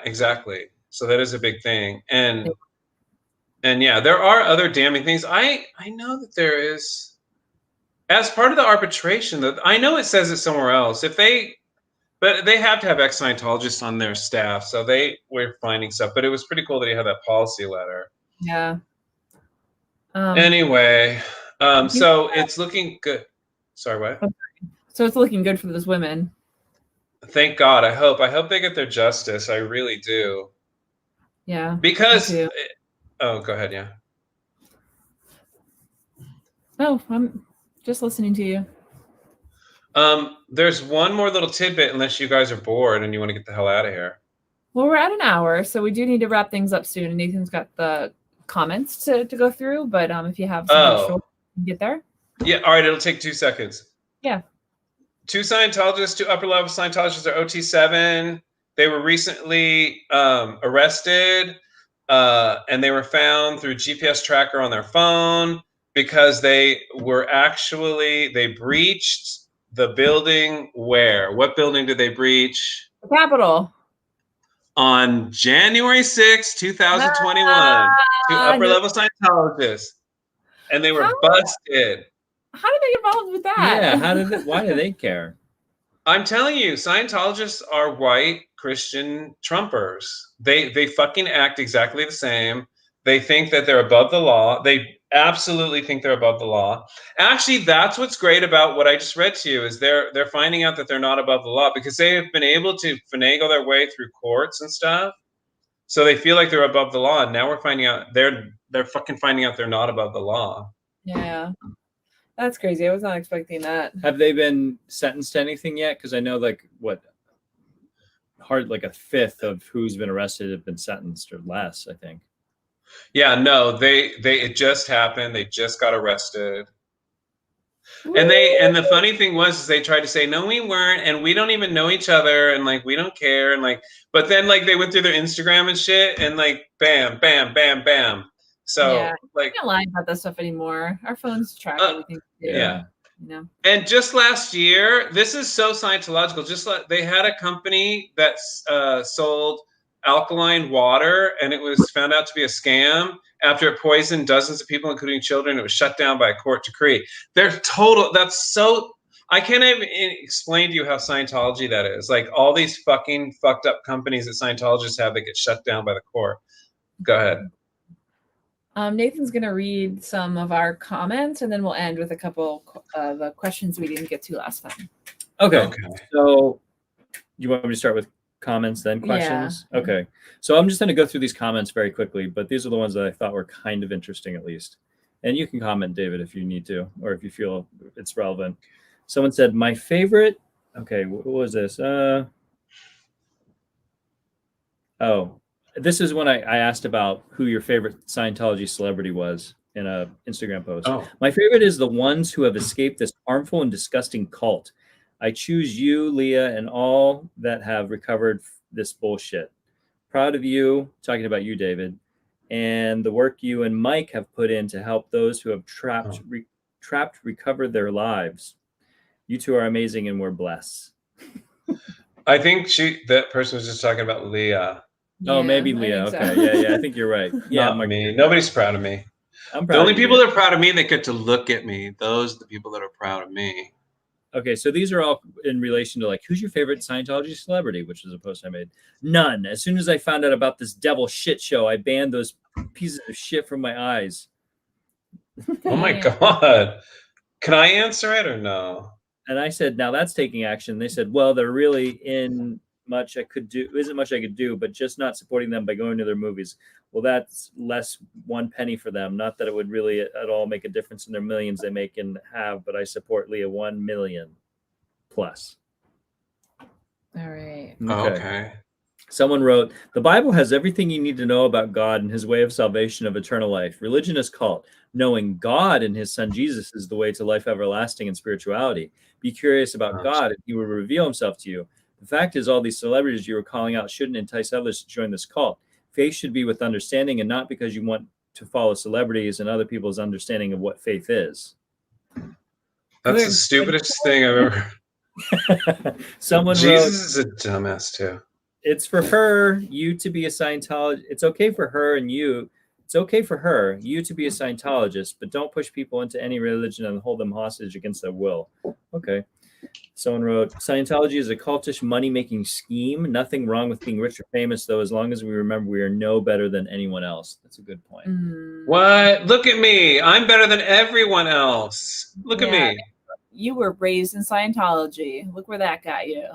exactly. So that is a big thing. And yeah, there are other damning things. I know that there is, as part of the arbitration, that I know it says it somewhere else. But they have to have ex-Scientologists on their staff, so they were finding stuff. But it was pretty cool that he had that policy letter. Yeah. Anyway, so it's looking good. Sorry, what? So it's looking good for those women. Thank God. I hope they get their justice. I really do. Yeah. Because. Oh, go ahead. Yeah. Oh, I'm just listening to you. There's one more little tidbit, unless you guys are bored and you want to get the hell out of here. Well, we're at an hour, so we do need to wrap things up soon. And Nathan's got the comments to go through, but if you have something short, you can get there. Yeah, all right, it'll take 2 seconds. Yeah. 2 Scientologists, 2 upper-level Scientologists are OT7. They were recently arrested, and they were found through GPS tracker on their phone because they breached the building where? What building did they breach? The Capitol. On January 6, 2021. 2 upper-level Scientologists. And they were busted. How did they get involved with that? Yeah, why do they care? I'm telling you, Scientologists are white Christian Trumpers. They fucking act exactly the same. They think that they're above the law. They absolutely think they're above the law. Actually, that's what's great about what I just read to you is they're finding out that they're not above the law because they have been able to finagle their way through courts and stuff. So they feel like they're above the law, and now we're finding out they're fucking finding out they're not above the law. Yeah. That's crazy. I was not expecting that. Have they been sentenced to anything yet? Because I know like a fifth of who's been arrested have been sentenced or less, I think. Yeah, no, it just happened. They just got arrested. And the funny thing was is they tried to say, no, we weren't, and we don't even know each other, and like we don't care, and like, but then like they went through their Instagram and shit, and like bam, bam, bam, bam. So yeah, like, we don't lie about that stuff anymore. Our phones track everything. Yeah. You know. And just last year, this is so Scientological. They had a company that sold alkaline water, and it was found out to be a scam after it poisoned dozens of people, including children. It was shut down by a court decree. That's so, I can't even explain to you how Scientology that is. Like all these fucking fucked up companies that Scientologists have that get shut down by the court. Go ahead. Nathan's going to read some of our comments, and then we'll end with a couple of the questions we didn't get to last time. Okay. So you want me to start with comments, then questions? Yeah. Okay. So I'm just going to go through these comments very quickly, but these are the ones that I thought were kind of interesting, at least. And you can comment, David, if you need to, or if you feel it's relevant. Someone said, my favorite. Okay. What was this? This is when I asked about who your favorite Scientology celebrity was in a Instagram post. Oh. My favorite is the ones who have escaped this harmful and disgusting cult. I choose you, Leah, and all that have recovered this bullshit. Proud of you, talking about you, David, and the work you and Mike have put in to help those who have trapped recover their lives. You two are amazing, and we're blessed. I think that person was just talking about Leah. Oh, maybe Leah. Okay, yeah, I think you're right. Yeah, not me. Nobody's proud of me. I'm proud. The only people that are proud of me that get to look at me. Those are the people that are proud of me. Okay, so these are all in relation to like, who's your favorite Scientology celebrity, which is a post I made. None. As soon as I found out about this devil shit show, I banned those pieces of shit from my eyes. Oh my God. Can I answer it or no? And I said, now that's taking action. They said, well, there really isn't much I could do, but just not supporting them by going to their movies. Well, that's less 1 penny for them. Not that it would really at all make a difference in their millions they make and have, but I support Leah 1 million plus. All right. Okay. Someone wrote, the Bible has everything you need to know about God and his way of salvation of eternal life. Religion is cult. Knowing God and his son Jesus is the way to life everlasting and spirituality. Be curious about God and he will reveal himself to you. The fact is, all these celebrities you were calling out shouldn't entice others to join this cult. Faith should be with understanding and not because you want to follow celebrities and other people's understanding of what faith is. That's the stupidest thing I've ever. Someone Jesus is a dumbass too. It's for her, you to be a Scientologist. It's okay for her and you. It's okay for her, you to be a Scientologist, but don't push people into any religion and hold them hostage against their will. Okay. Someone wrote, Scientology is a cultish money-making scheme. Nothing wrong with being rich or famous, though, as long as we remember we are no better than anyone else. That's a good point. What? Look at me. I'm better than everyone else. Look at me. You were raised in Scientology. Look where that got you.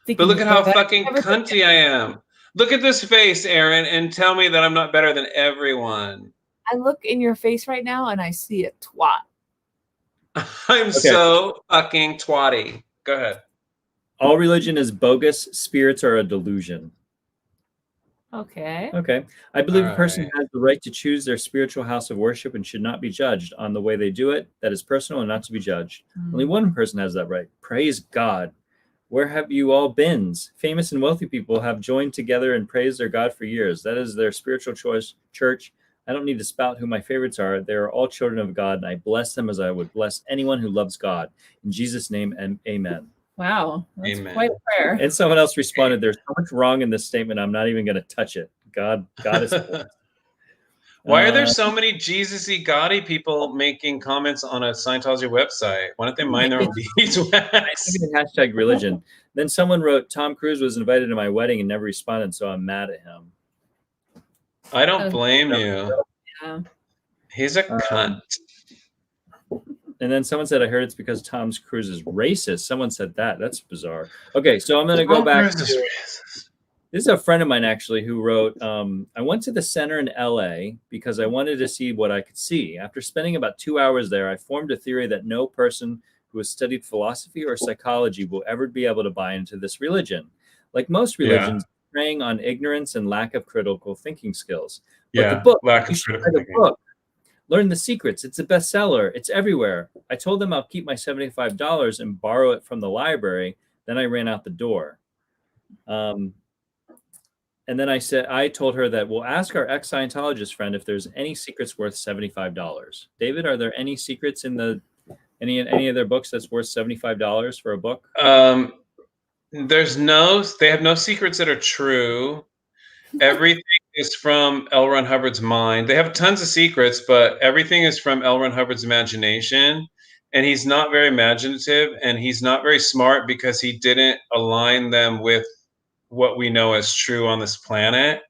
But look at how fucking cunty I am. Look at this face, Erin, and tell me that I'm not better than everyone. I look in your face right now and I see a twat. I'm so fucking twatty. Go ahead. All religion is bogus. Spirits are a delusion. Okay. Okay. I believe All a person right. has the right to choose their spiritual house of worship and should not be judged on the way they do it. That is personal and not to be judged. Only one person has that right. Praise God. Where have you all been? Famous and wealthy people have joined together and praised their God for years. That is their spiritual choice. Church, I don't need to spout who my favorites are. They are all children of God, and I bless them as I would bless anyone who loves God. In Jesus' name, and amen. Wow. That's Amen. quite a prayer. And someone else responded, there's so much wrong in this statement, I'm not even going to touch it. God is cool. Why are there so many Jesus-y gaudy people making comments on a Scientology website? Why don't they mind their own beeswax? Hashtag religion. Then someone wrote, Tom Cruise was invited to my wedding and never responded, so I'm mad at him. I don't blame you. Yeah. He's a cunt. And then someone said, I heard it's because Tom Cruise is racist. Someone said that. That's bizarre. Okay, so I'm going to go back. This is a friend of mine, actually, who wrote, I went to the center in LA because I wanted to see what I could see. After spending about 2 hours there, I formed a theory that no person who has studied philosophy or psychology will ever be able to buy into this religion. Like most religions, preying on ignorance and lack of critical thinking skills. But the book, lack you of should critical buy the thinking. book. Learn the secrets. It's a bestseller. It's everywhere. I told them I'll keep my $75 and borrow it from the library. Then I ran out the door. And then I told her that we'll ask our ex-Scientologist friend if there's any secrets worth $75. David, are there any secrets in any of their books that's worth $75 for a book? They have no secrets that are true. Everything is from L. Ron Hubbard's mind. They have tons of secrets, but everything is from L. Ron Hubbard's imagination. And he's not very imaginative, and he's not very smart because he didn't align them with what we know as true on this planet.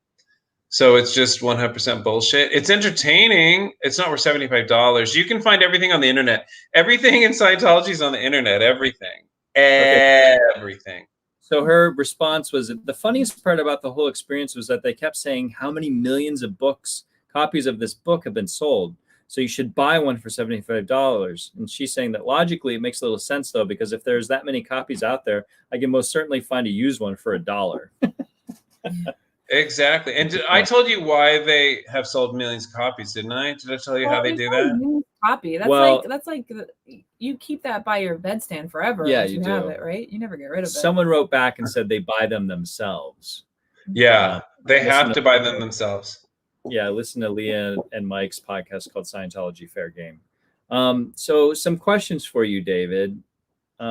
So it's just 100% bullshit. It's entertaining. It's not worth $75. You can find everything on the internet. Everything in Scientology is on the internet. Everything. Everything. So her response was, the funniest part about the whole experience was that they kept saying how many millions of copies of this book have been sold. So you should buy one for $75. And she's saying that logically it makes a little sense, though, because if there's that many copies out there, I can most certainly find a used one for $1. Exactly. And I told you why they have sold millions of copies, didn't I? Did I tell you how they do that? Copy. That's like you keep that by your bedstand forever. Yeah, once you have do. it, right? You never get rid of it. Someone wrote back and said they buy them themselves. Yeah, they have to buy them themselves. Yeah, listen to Leah and Mike's podcast called Scientology Fair Game. So some questions for you, David. We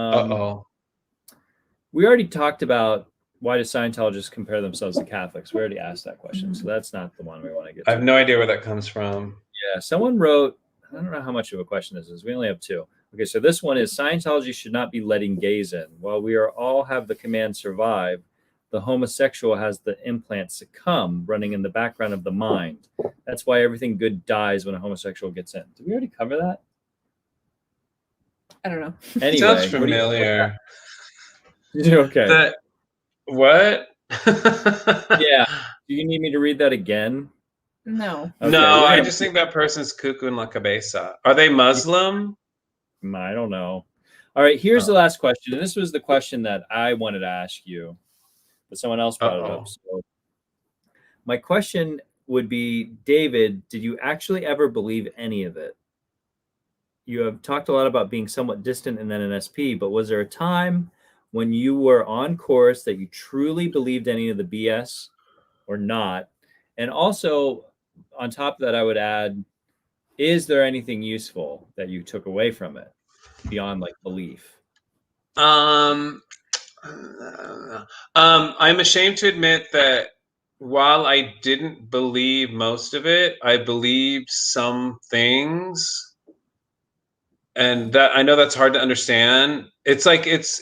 already talked about why do Scientologists compare themselves to Catholics? We already asked that question, so that's not the one we want to get to. I have no idea where that comes from. Yeah, someone wrote, I don't know how much of a question this is. We only have two. Okay, so this one is, Scientology should not be letting gays in. While we all have the command survive, the homosexual has the implant succumb running in the background of the mind. That's why everything good dies when a homosexual gets in. Did we already cover that? I don't know. Anyway, sounds familiar. Okay. What? Yeah. Do you need me to read that again? No. Okay. No, I just think that person's cuckoo in la cabeza. Are they Muslim? I don't know. All right, here's the last question. And this was the question that I wanted to ask you, but someone else brought it up. So my question would be, David, did you actually ever believe any of it? You have talked a lot about being somewhat distant and then an SP, but was there a time when you were on course that you truly believed any of the BS or not? And also, on top of that, I would add, is there anything useful that you took away from it beyond like belief? I'm ashamed to admit that while I didn't believe most of it, I believed some things. And that, I know that's hard to understand. It's like it's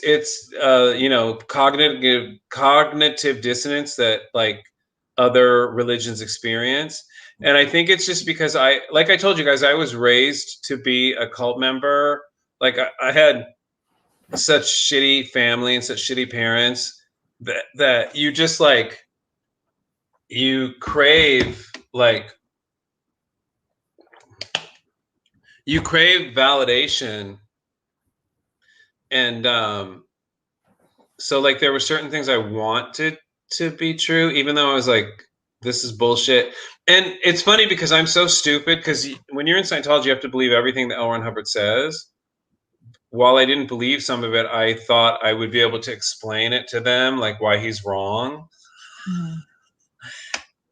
cognitive dissonance that like other religions experience. And I think it's just because like I told you guys, I was raised to be a cult member. Like I had such shitty family and such shitty parents that you just like, you crave validation And so like there were certain things I wanted to be true, even though I was like, this is bullshit. And it's funny because I'm so stupid, because when you're in Scientology, you have to believe everything that L. Ron Hubbard says. While I didn't believe some of it, I thought I would be able to explain it to them, like why he's wrong. Mm.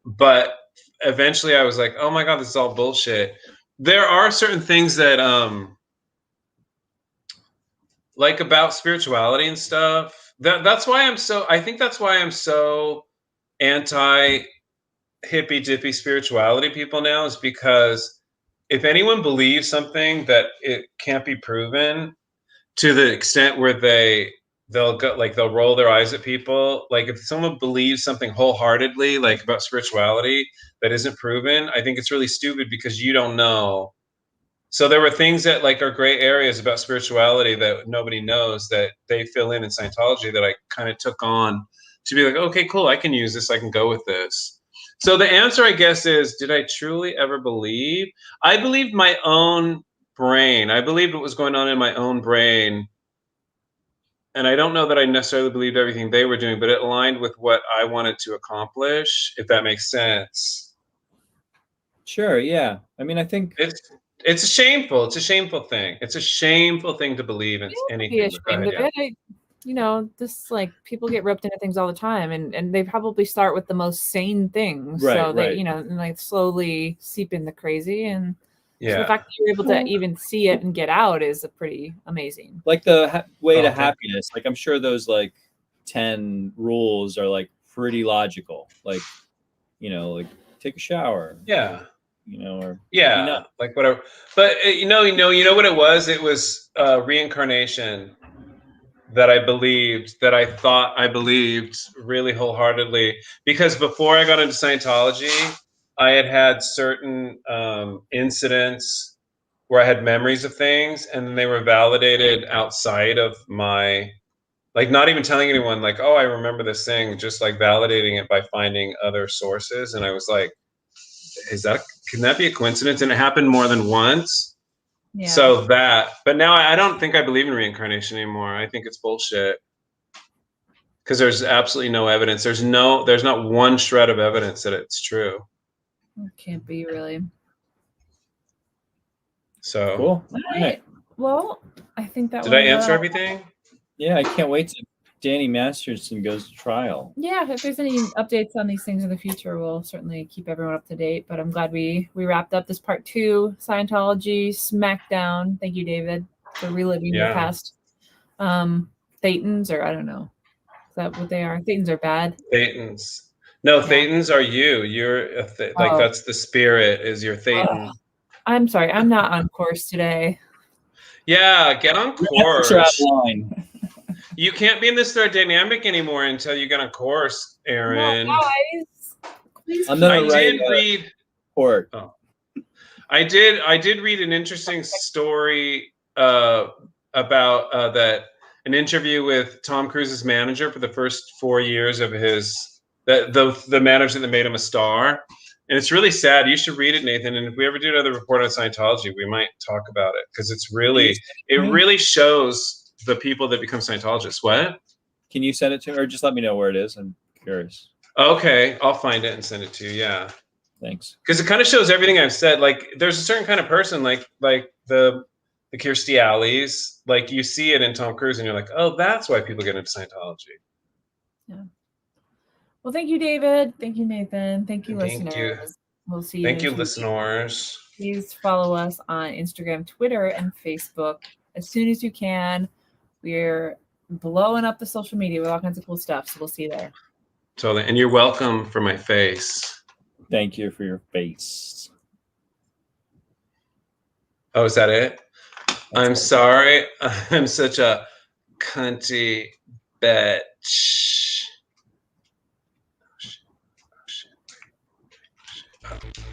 But eventually I was like, oh my God, this is all bullshit. There are certain things that, like about spirituality and stuff, that's why I think that's why I'm so anti hippy dippy spirituality people now, is because if anyone believes something that it can't be proven, to the extent where they'll go, like they'll roll their eyes at people, like if someone believes something wholeheartedly, like about spirituality, that isn't proven, I think it's really stupid, because you don't know. So there were things that like are gray areas about spirituality that nobody knows, that they fill in Scientology, that I kind of took on to be like, okay, cool, I can use this, I can go with this. So the answer, I guess, is, did I truly ever believe? I believed my own brain. I believed what was going on in my own brain. And I don't know that I necessarily believed everything they were doing, but it aligned with what I wanted to accomplish, if that makes sense. Sure, yeah. I mean, I think it's a shameful thing. It's a shameful thing to believe in anything. Be ashamed of it. You know, this, like, people get roped into things all the time, and they probably start with the most sane things, right, so they, right. you know, and like slowly seep in the crazy, and Yeah. so the fact that you're able to even see it and get out is a pretty amazing. Like the way to happiness. Like I'm sure those like 10 rules are like pretty logical. Like, you know, like take a shower. Yeah. You know, or like whatever. But you know what it was? It was reincarnation that I believed, that I thought I believed really wholeheartedly. Because before I got into Scientology, I had certain incidents where I had memories of things, and they were validated outside of my, like, not even telling anyone, like, oh, I remember this thing, just like validating it by finding other sources. And I was like, can that be a coincidence? And it happened more than once. Yeah. So but now I don't think I believe in reincarnation anymore. I think it's bullshit, because there's absolutely no evidence. There's not one shred of evidence that it's true. It can't be, really. So cool. All right. Well, I think that did I answer everything? Yeah, I can't wait till Danny Masterson goes to trial. Yeah, if there's any updates on these things in the future, we'll certainly keep everyone up to date. But I'm glad we wrapped up this part 2, Scientology Smackdown. Thank you, David, for reliving the past. Thetans, or I don't know. Is that what they are? Thetans are bad. Thetans. No, Thetans are you. You're like that's the spirit, is your Thetan. I'm sorry, I'm not on course today. Yeah, get on course. You're out of line. You can't be in this third dynamic anymore until you get on course, Erin. No, guys. Please. I did read. I did read an interesting story about that, an interview with Tom Cruise's manager for the first 4 years of the manager that made him a star. And it's really sad. You should read it, Nathan. And if we ever do another report on Scientology, we might talk about it, because it really shows the people that become Scientologists. What? Can you send it to me, or just let me know where it is? I'm curious. Okay, I'll find it and send it to you. Yeah. Thanks. Because it kind of shows everything I've said. Like, there's a certain kind of person, like the Kirstie Alleys. Like, you see it in Tom Cruise, and you're like, oh, that's why people get into Scientology. Yeah. Well, thank you, David. Thank you, Nathan. Thank you, listeners. You. We'll see you. Thank you, listeners. Please follow us on Instagram, Twitter, and Facebook as soon as you can. We're blowing up the social media with all kinds of cool stuff, so we'll see you there. Totally. And you're welcome for my face. Thank you for your face. Oh, is that it? I'm sorry. I'm such a cunty bitch. Oh, shit.